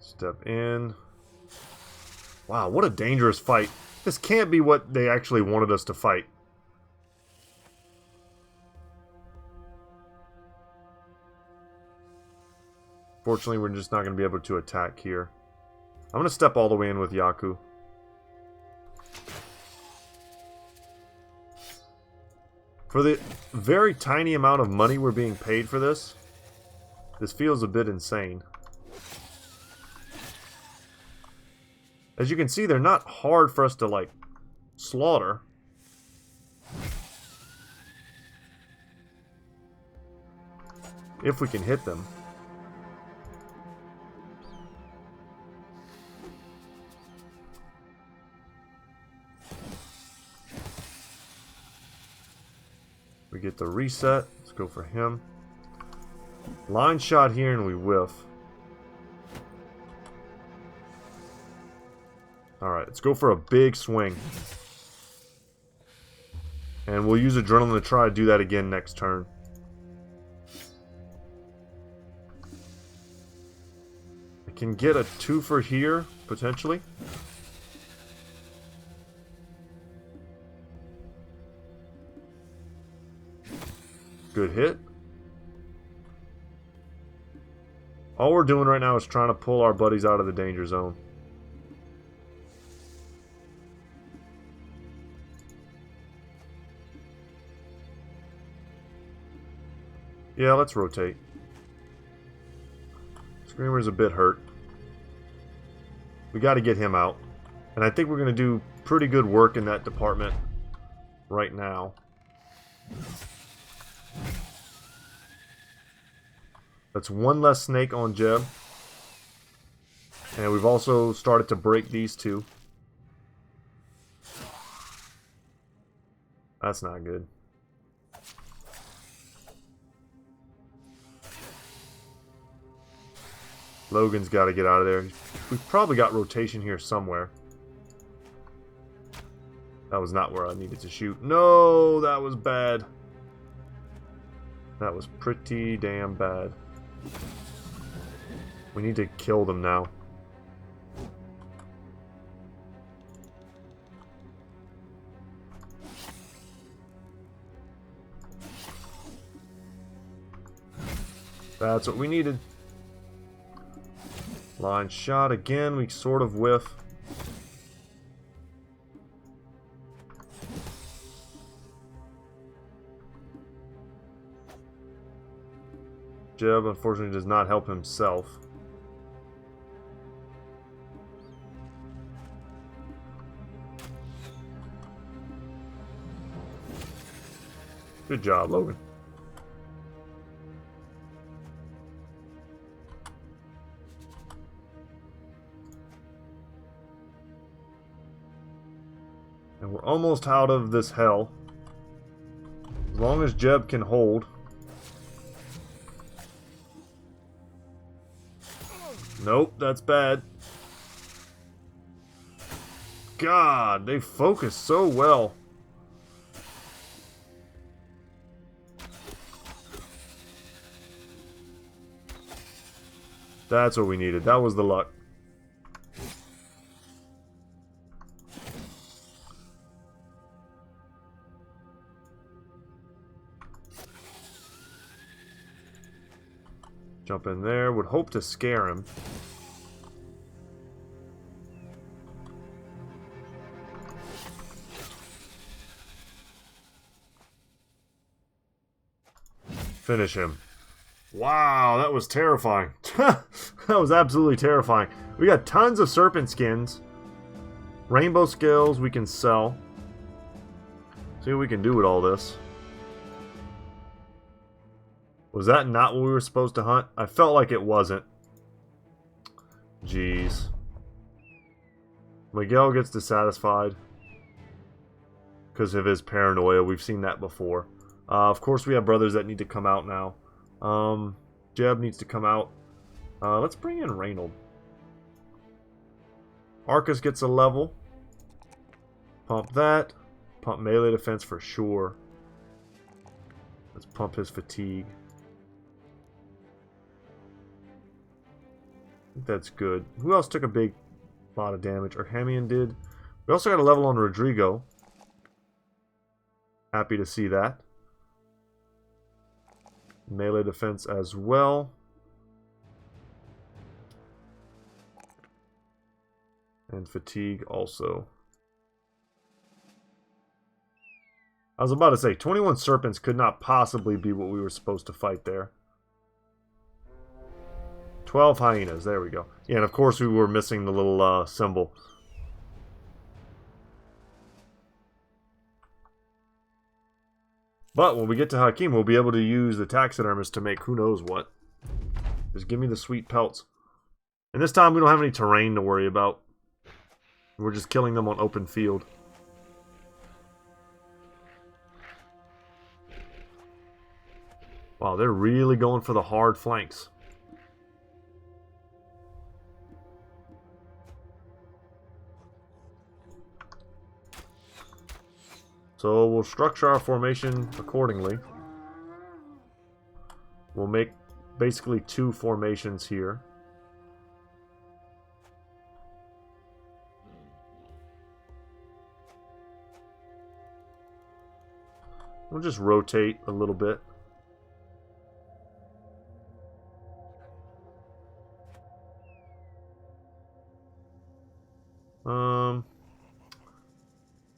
Step in. Wow, what a dangerous fight. This can't be what they actually wanted us to fight. Fortunately, we're just not going to be able to attack here. I'm going to step all the way in with Yaku. For the very tiny amount of money we're being paid for this feels a bit insane. As you can see, they're not hard for us to, like, slaughter. If we can hit them. We get the reset. Let's go for him. Line shot here and we whiff. Alright, let's go for a big swing. And we'll use Adrenaline to try to do that again next turn. I can get a twofer here, potentially. Good hit. All we're doing right now is trying to pull our buddies out of the danger zone. Yeah, let's rotate. Screamer's a bit hurt. We got to get him out. And I think we're going to do pretty good work in that department right now. That's one less snake on Jeb. And we've also started to break these two. That's not good. Logan's got to get out of there. We've probably got rotation here somewhere. That was not where I needed to shoot. No, that was bad. That was pretty damn bad. We need to kill them now. That's what we needed. Line shot again. We sort of whiff. Jeb, unfortunately, does not help himself. Good job, Logan. And we're almost out of this hell. As long as Jeb can hold. Nope, that's bad. God, they focus so well. That's what we needed. That was the luck. Jump in there. Would hope to scare him. Finish him. Wow, that was terrifying. That was absolutely terrifying. We got tons of serpent skins. Rainbow scales we can sell. See what we can do with all this. Was that not what we were supposed to hunt? I felt like it wasn't. Jeez. Miguel gets dissatisfied because of his paranoia. We've seen that before. Of course, we have brothers that need to come out now. Jeb needs to come out. Let's bring in Reynold. Arcus gets a level. Pump that. Pump melee defense for sure. Let's pump his fatigue. I think that's good. Who else took a big lot of damage? Arhamian did. We also got a level on Rodrigo. Happy to see that. Melee defense as well. And fatigue also. I was about to say, 21 Serpents could not possibly be what we were supposed to fight there. 12 Hyenas, there we go. Yeah, and of course we were missing the little symbol. But when we get to Hakim, we'll be able to use the taxidermist to make who knows what. Just give me the sweet pelts. And this time we don't have any terrain to worry about. We're just killing them on open field. Wow, they're really going for the hard flanks. So we'll structure our formation accordingly. We'll make basically 2 formations here. We'll just rotate a little bit.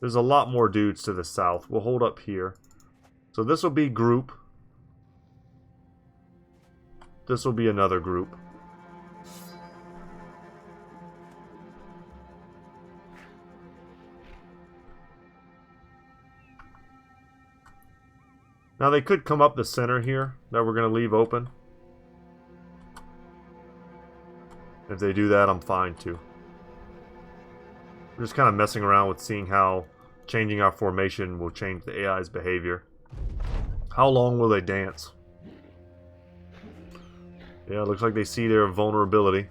There's a lot more dudes to the south. We'll hold up here. So this will be group. This will be another group. Now they could come up the center here that we're going to leave open. If they do that, I'm fine too. We're just kind of messing around with seeing how changing our formation will change the AI's behavior. How long will they dance? Yeah, it looks like they see their vulnerability.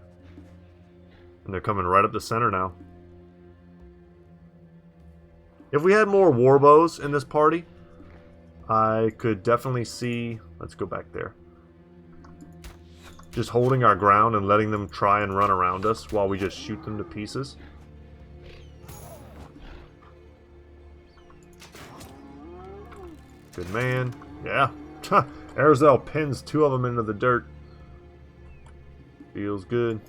And they're coming right up the center now. If we had more warbows in this party, I could definitely see... Let's go back there. Just holding our ground and letting them try and run around us while we just shoot them to pieces. Good man. Yeah. Airzel pins 2 of them into the dirt. Feels good.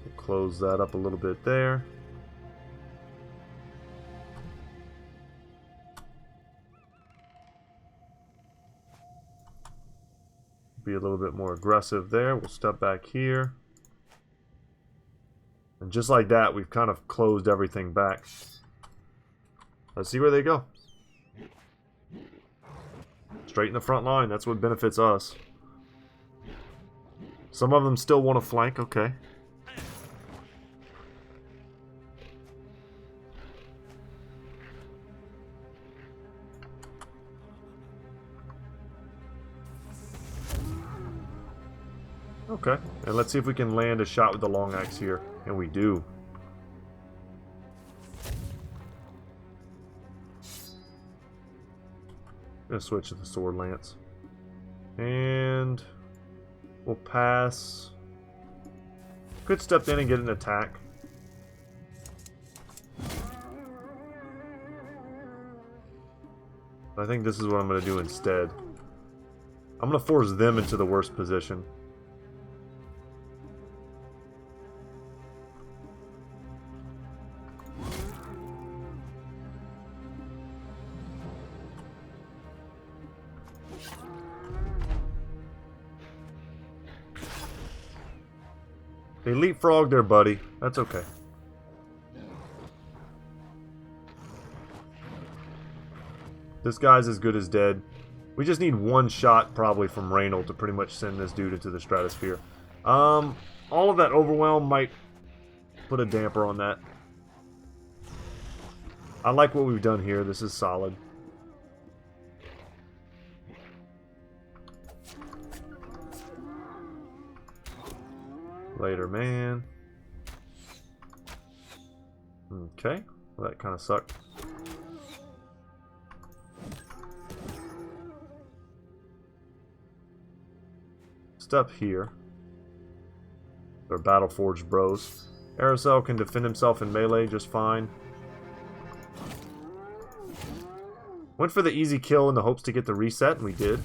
We'll close that up a little bit there. Be a little bit more aggressive there. We'll step back here. And just like that, we've kind of closed everything back. Let's see where they go. Straight in the front line. That's what benefits us. Some of them still want to flank. Okay. Okay. And let's see if we can land a shot with the long axe here. And we do. Gonna switch to the sword lance. And we'll pass. Could step in and get an attack. I think this is what I'm gonna do instead. I'm gonna force them into the worst position. They leapfrogged their buddy. That's okay. This guy's as good as dead. We just need one shot probably from Reynold to pretty much send this dude into the stratosphere. All of that overwhelm might put a damper on that. I like what we've done here. This is solid. Later, man. Okay. Well, that kind of sucked. Step here. They're battle-forged bros. Aracel can defend himself in melee just fine. Went for the easy kill in the hopes to get the reset, and we did.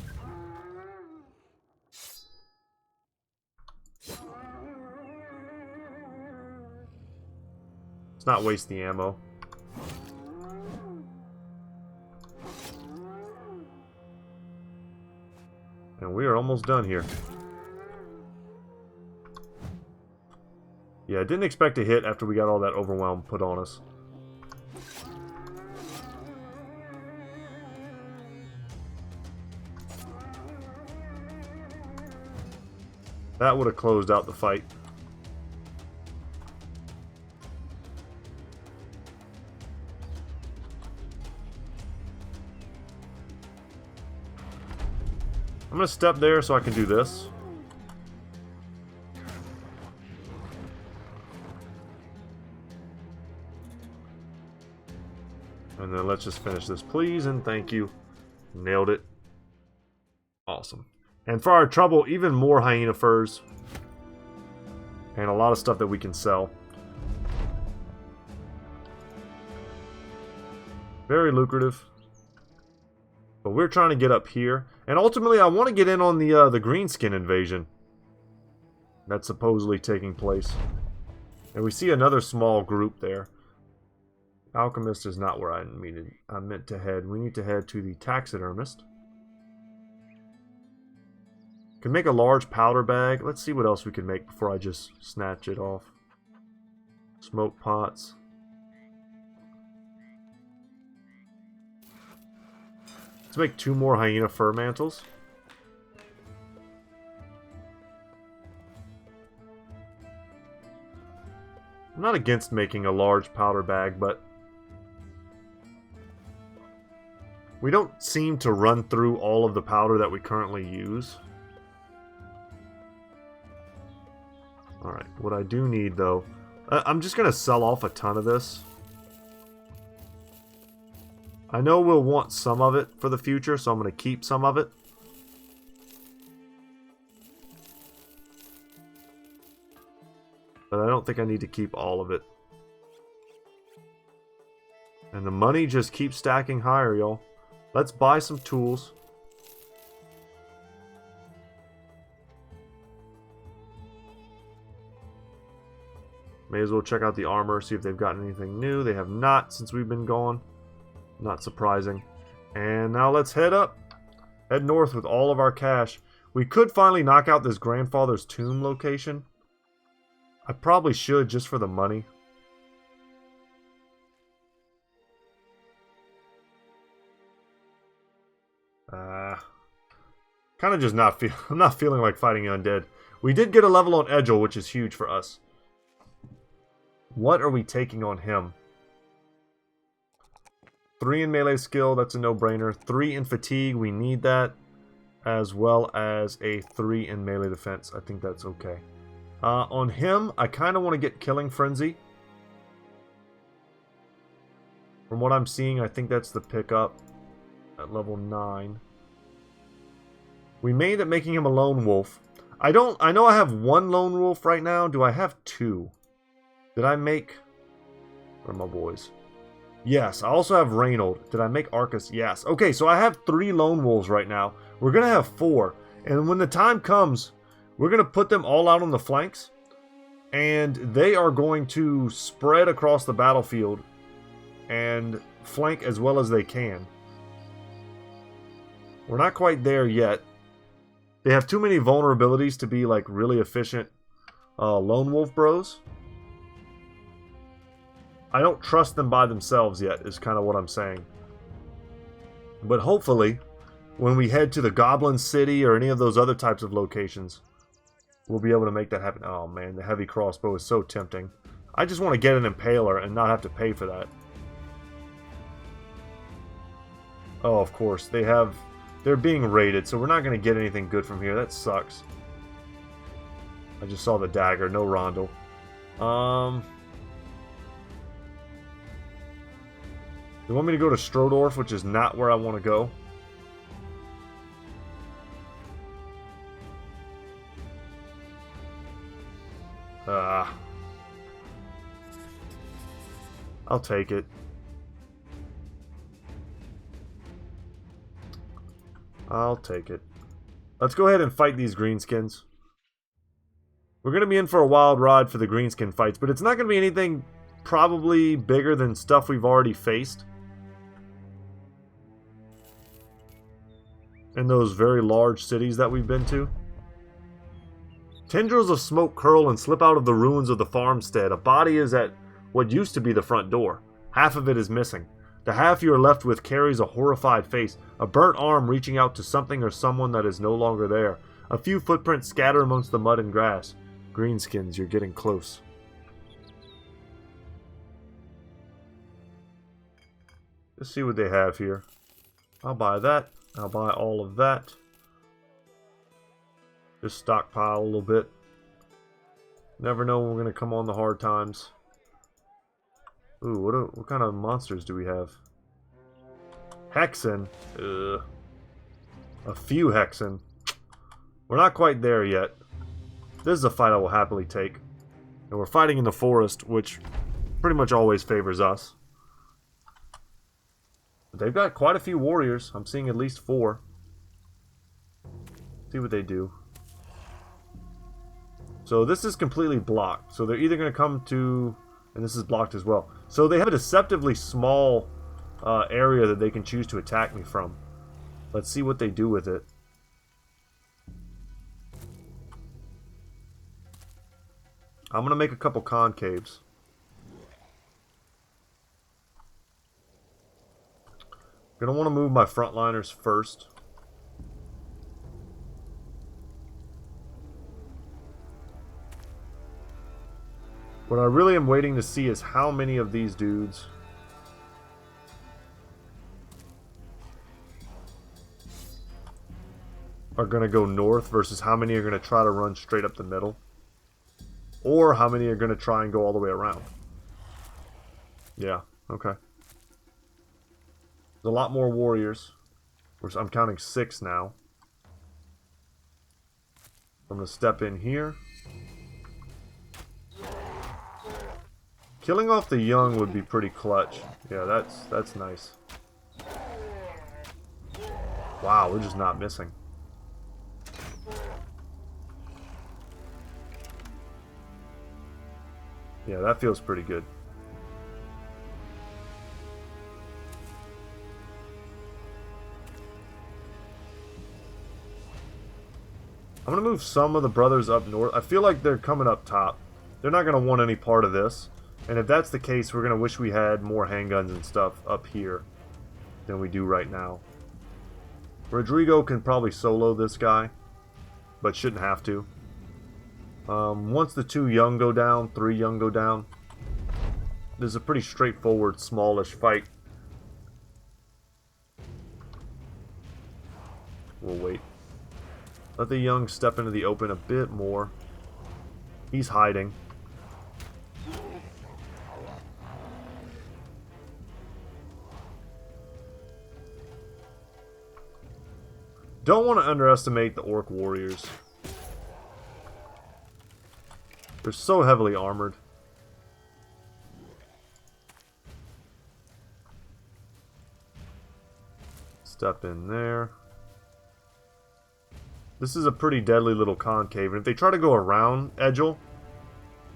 Let's not waste the ammo. And we are almost done here. Yeah, I didn't expect a hit after we got all that overwhelm put on us. That would have closed out the fight. I'm going to step there so I can do this. And then let's just finish this, please, and thank you. Nailed it. Awesome. And for our trouble, even more hyena furs. And a lot of stuff that we can sell. Very lucrative. But we're trying to get up here. And ultimately, I want to get in on the Greenskin invasion. That's supposedly taking place. And we see another small group there. Alchemist is not where I meant to head. We need to head to the taxidermist. Can make a large powder bag. Let's see what else we can make before I just snatch it off. Smoke pots. Let's make 2 more hyena fur mantles. I'm not against making a large powder bag, but we don't seem to run through all of the powder that we currently use. Alright, what I do need though, I'm just going to sell off a ton of this. I know we'll want some of it for the future, so I'm going to keep some of it. But I don't think I need to keep all of it. And the money just keeps stacking higher, y'all. Let's buy some tools. May as well check out the armor, see if they've gotten anything new. They have not since we've been gone. Not surprising. And now let's head up. Head north with all of our cash. We could finally knock out this grandfather's tomb location. I probably should just for the money. Kind of just not feel. I'm not feeling like fighting undead. We did get a level on Edgel, which is huge for us. What are we taking on him? 3 in melee skill, that's a no-brainer. 3 in fatigue, we need that. As well as a 3 in melee defense. I think that's okay. On him, I kind of want to get Killing Frenzy. From what I'm seeing, I think that's the pickup at level 9. We may end up making him a lone wolf. I know I have 1 lone wolf right now. Do I have 2? Did I make... Where are my boys? Yes, I also have Reynold. Did I make Arcus? Yes. Okay, so I have 3 lone wolves right now. We're going to have 4. And when the time comes, we're going to put them all out on the flanks. And they are going to spread across the battlefield and flank as well as they can. We're not quite there yet. They have too many vulnerabilities to be like really efficient lone wolf bros. I don't trust them by themselves yet, is kind of what I'm saying. But hopefully, when we head to the Goblin City or any of those other types of locations, we'll be able to make that happen. Oh man, the heavy crossbow is so tempting. I just want to get an impaler and not have to pay for that. Oh, of course, they're being raided, so we're not going to get anything good from here. That sucks. I just saw the dagger, no Rondel. You want me to go to Strodorf, which is not where I want to go? I'll take it. I'll take it. Let's go ahead and fight these Greenskins. We're going to be in for a wild ride for the Greenskin fights, but it's not going to be anything probably bigger than stuff we've already faced. In those very large cities that we've been to. Tendrils of smoke curl and slip out of the ruins of the farmstead. A body is at what used to be the front door. Half of it is missing. The half you are left with carries a horrified face, a burnt arm reaching out to something or someone that is no longer there. A few footprints scatter amongst the mud and grass. Greenskins, you're getting close. Let's see what they have here. I'll buy that. I'll buy all of that. Just stockpile a little bit. Never know when we're going to come on the hard times. Ooh, what kind of monsters do we have? Hexen. Ugh. A few Hexen. We're not quite there yet. This is a fight I will happily take. And we're fighting in the forest, which pretty much always favors us. But they've got quite a few warriors. I'm seeing at least 4. See what they do. So this is completely blocked. So they're either going to come to... And this is blocked as well. So they have a deceptively small area that they can choose to attack me from. Let's see what they do with it. I'm going to make a couple concaves. Going to want to move my frontliners first. What I really am waiting to see is how many of these dudes are going to go north versus how many are going to try to run straight up the middle. Or how many are going to try and go all the way around. Yeah, okay. There's a lot more warriors. I'm counting 6 now. I'm going to step in here. Killing off the young would be pretty clutch. Yeah, that's nice. Wow, we're just not missing. Yeah, that feels pretty good. I'm going to move some of the brothers up north. I feel like they're coming up top. They're not going to want any part of this. And if that's the case, we're going to wish we had more handguns and stuff up here than we do right now. Rodrigo can probably solo this guy, but shouldn't have to. Once the 2 young go down, 3 young go down, this is a pretty straightforward, smallish fight. We'll wait. Let the young step into the open a bit more. He's hiding. Don't want to underestimate the orc warriors. They're so heavily armored. Step in there. This is a pretty deadly little concave, and if they try to go around Edgel,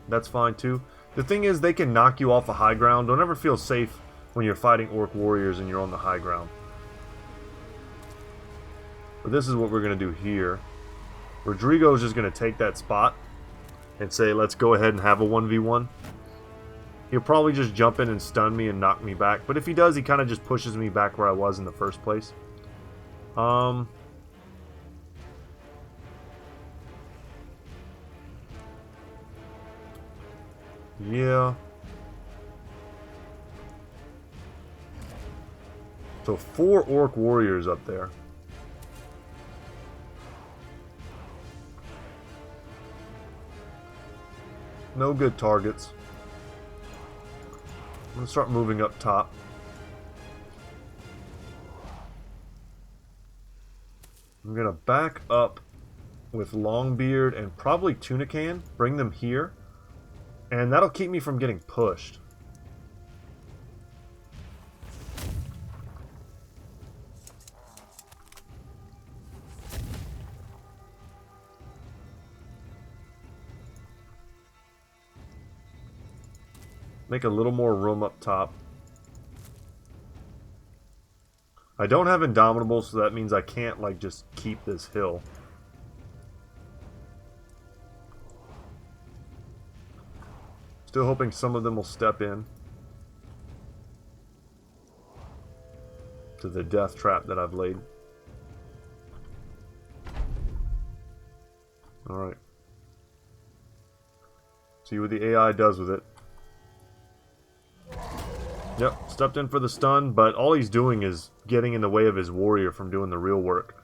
that's fine too. The thing is, they can knock you off a high ground. Don't ever feel safe when you're fighting orc warriors and you're on the high ground. But this is what we're going to do here. Rodrigo's just going to take that spot and say, let's go ahead and have a 1v1. He'll probably just jump in and stun me and knock me back. But if he does, he kind of just pushes me back where I was in the first place. Yeah. So 4 orc warriors up there. No good targets. I'm going to start moving up top. I'm going to back up with Longbeard and probably Tunican. Bring them here. And that'll keep me from getting pushed. Make a little more room up top. I don't have Indomitable, so that means I can't, like, just keep this hill. Still hoping some of them will step in to the death trap that I've laid. Alright. See what the AI does with it. Yep, stepped in for the stun, but all he's doing is getting in the way of his warrior from doing the real work.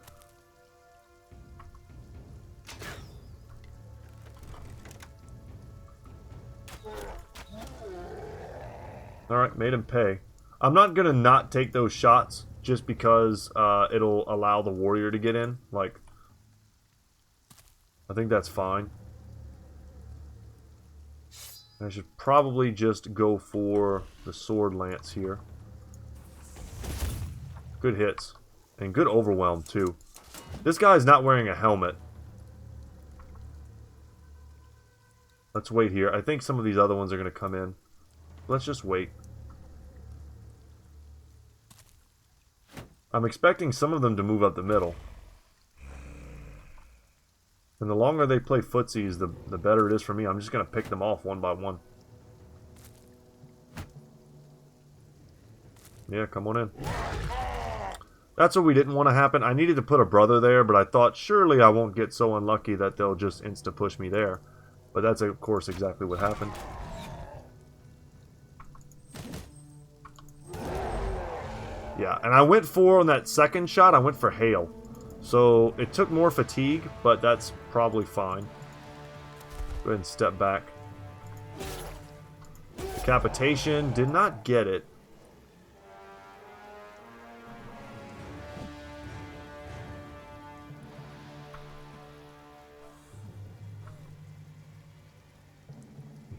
Alright, made him pay. I'm not going to not take those shots just because it'll allow the warrior to get in. Like, I think that's fine. I should probably just go for the sword lance here. Good hits. And good overwhelm, too. This guy's not wearing a helmet. Let's wait here. I think some of these other ones are going to come in. Let's just wait. I'm expecting some of them to move up the middle. And the longer they play footsies, the better it is for me. I'm just going to pick them off one by one. Yeah, come on in. That's what we didn't want to happen. I needed to put a brother there, but I thought surely I won't get so unlucky that they'll just insta-push me there. But that's, of course, exactly what happened. Yeah, and I went for, on that second shot, I went for hail. So it took more fatigue, but that's probably fine. Go ahead and step back. Decapitation, did not get it.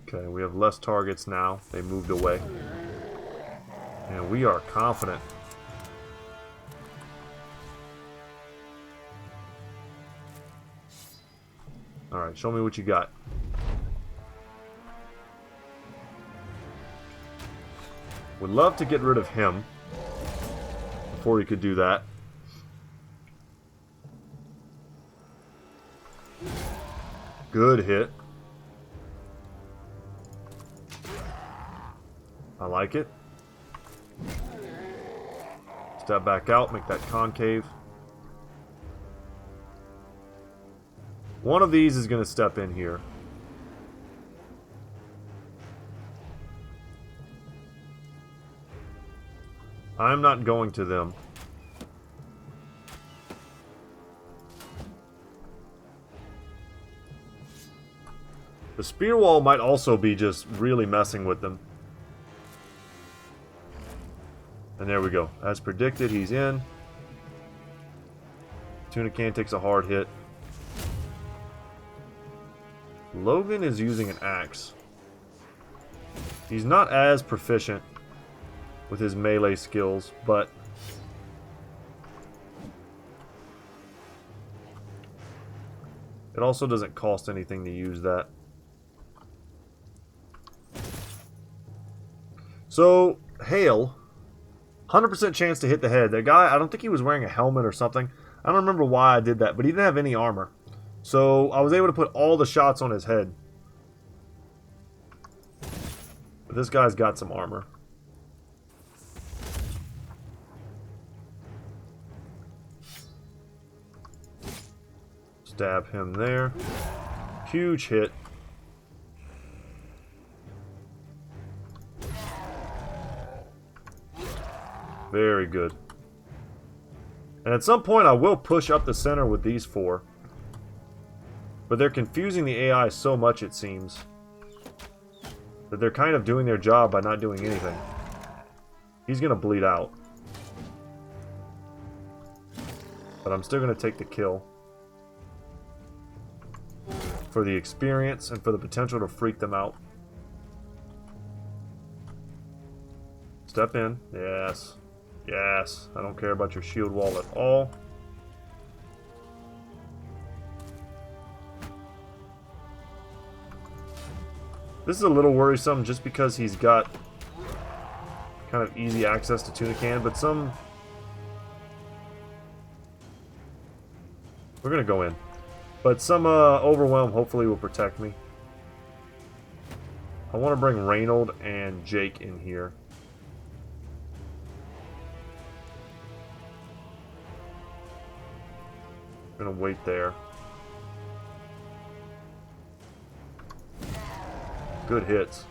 Okay, we have less targets now. They moved away. And we are confident. Alright, show me what you got. Would love to get rid of him before he could do that. Good hit. I like it. Step back out, make that concave. One of these is going to step in here. I'm not going to them. The spear wall might also be just really messing with them. And there we go. As predicted, he's in. Tunican takes a hard hit. Logan is using an axe. He's not as proficient with his melee skills, but it also doesn't cost anything to use that. So, hail. 100% chance to hit the head. That guy, I don't think he was wearing a helmet or something. I don't remember why I did that, but he didn't have any armor. So I was able to put all the shots on his head. But This guy's got some armor. Stab him there. Huge hit. Very good. And at some point I will push up the center with these four. But they're confusing the AI so much, it seems, that they're kind of doing their job by not doing anything. He's gonna bleed out. But I'm still gonna take the kill. For the experience and for the potential to freak them out. Step in. Yes. Yes. I don't care about your shield wall at all. This is a little worrisome just because he's got kind of easy access to tuna can, but some... We're gonna go in. But some overwhelm hopefully will protect me. I want to bring Reynold and Jake in here. I'm gonna wait there. Good hits.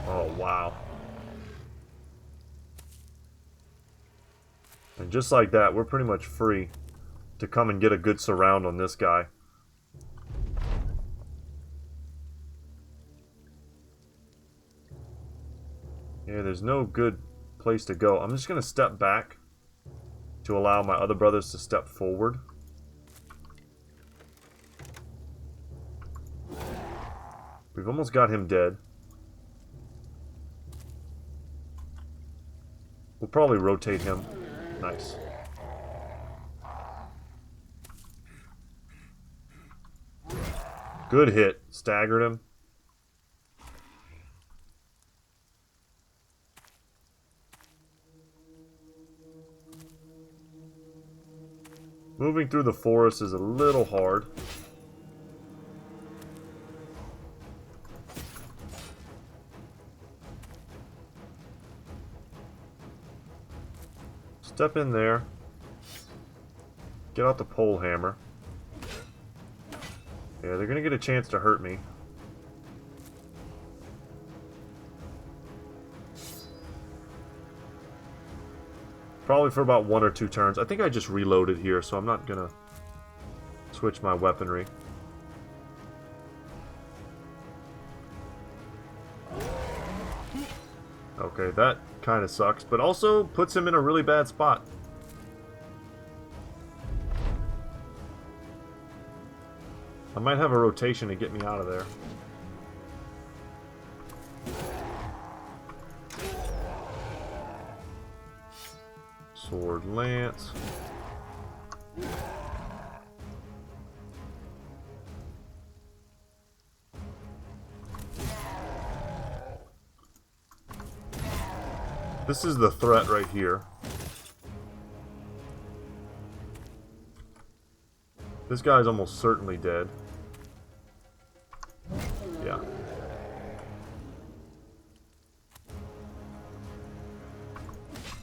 Oh, wow. And just like that, we're pretty much free to come and get a good surround on this guy. Yeah, there's no good place to go. I'm just going to step back to allow my other brothers to step forward. We've almost got him dead. We'll probably rotate him. Nice. Good hit. Staggered him. Moving through the forest is a little hard. Step in there. Get out the pole hammer. Yeah, they're gonna get a chance to hurt me. Probably for about 1 or 2 turns. I think I just reloaded here, so I'm not gonna switch my weaponry. Okay, that kind of sucks, but also puts him in a really bad spot. I might have a rotation to get me out of there. Sword lance. This is the threat right here. This guy's almost certainly dead. Yeah.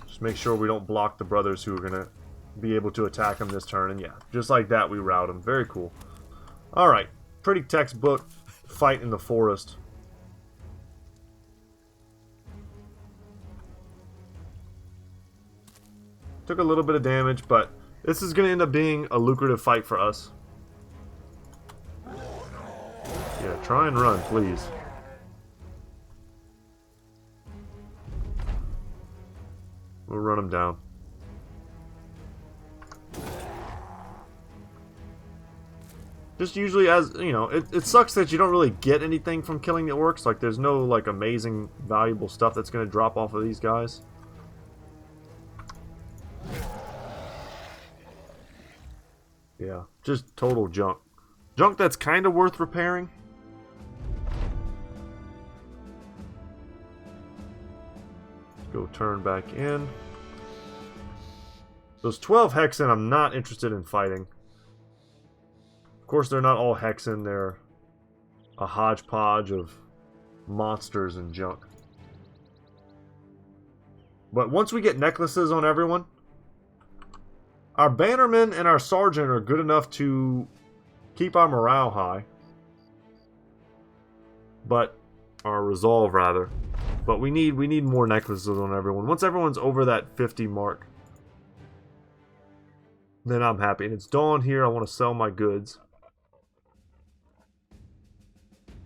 Just make sure we don't block the brothers who are going to be able to attack him this turn. And yeah, just like that we rout him. Very cool. Alright. Pretty textbook fight in the forest. Took a little bit of damage, but this is going to end up being a lucrative fight for us. Yeah, try and run, please. We'll run him down. Just usually, as you know, it sucks that you don't really get anything from killing the orcs. Like, there's no like amazing, valuable stuff that's going to drop off of these guys. Yeah, just total junk. Junk that's kind of worth repairing. Let's go turn back in. Those 12 Hexen I'm not interested in fighting. Of course, they're not all Hexen. They're a hodgepodge of monsters and junk. But once we get necklaces on everyone, our bannermen and our sergeant are good enough to keep our morale high. But our resolve, rather. But we need more necklaces on everyone. Once everyone's over that 50 mark, then I'm happy. And it's dawn here. I want to sell my goods.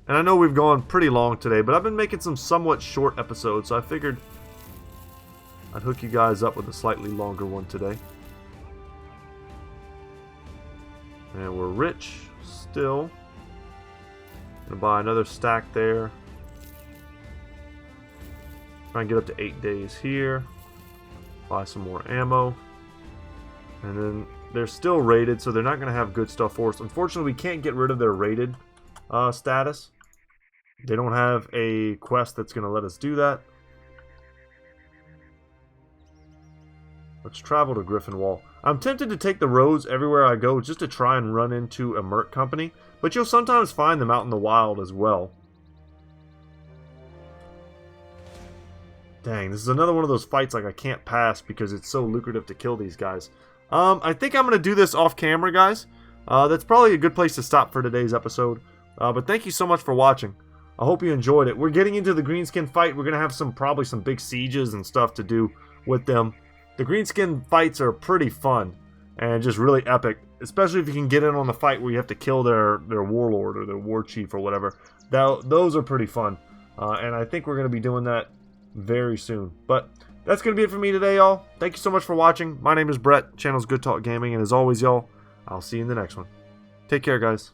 And I know we've gone pretty long today, but I've been making some somewhat short episodes, so I figured I'd hook you guys up with a slightly longer one today. And we're rich still. Gonna buy another stack there. Try and get up to 8 days here. Buy some more ammo. And then they're still rated, so they're not going to have good stuff for us. Unfortunately, we can't get rid of their rated status. They don't have a quest that's going to let us do that. Let's travel to Griffin Wall. I'm tempted to take the roads everywhere I go just to try and run into a merc company, but you'll sometimes find them out in the wild as well. Dang, this is another one of those fights like I can't pass because it's so lucrative to kill these guys. I think I'm going to do this off camera, guys. That's probably a good place to stop for today's episode. But thank you so much for watching. I hope you enjoyed it. We're getting into the Greenskin fight. We're going to have probably some big sieges and stuff to do with them. The Greenskin fights are pretty fun and just really epic, especially if you can get in on the fight where you have to kill their warlord or their war chief or whatever. Those are pretty fun. And I think we're going to be doing that very soon. But that's going to be it for me today, y'all. Thank you so much for watching. My name is Brett. Channel's Goodtalk Gaming. And as always, y'all, I'll see you in the next one. Take care, guys.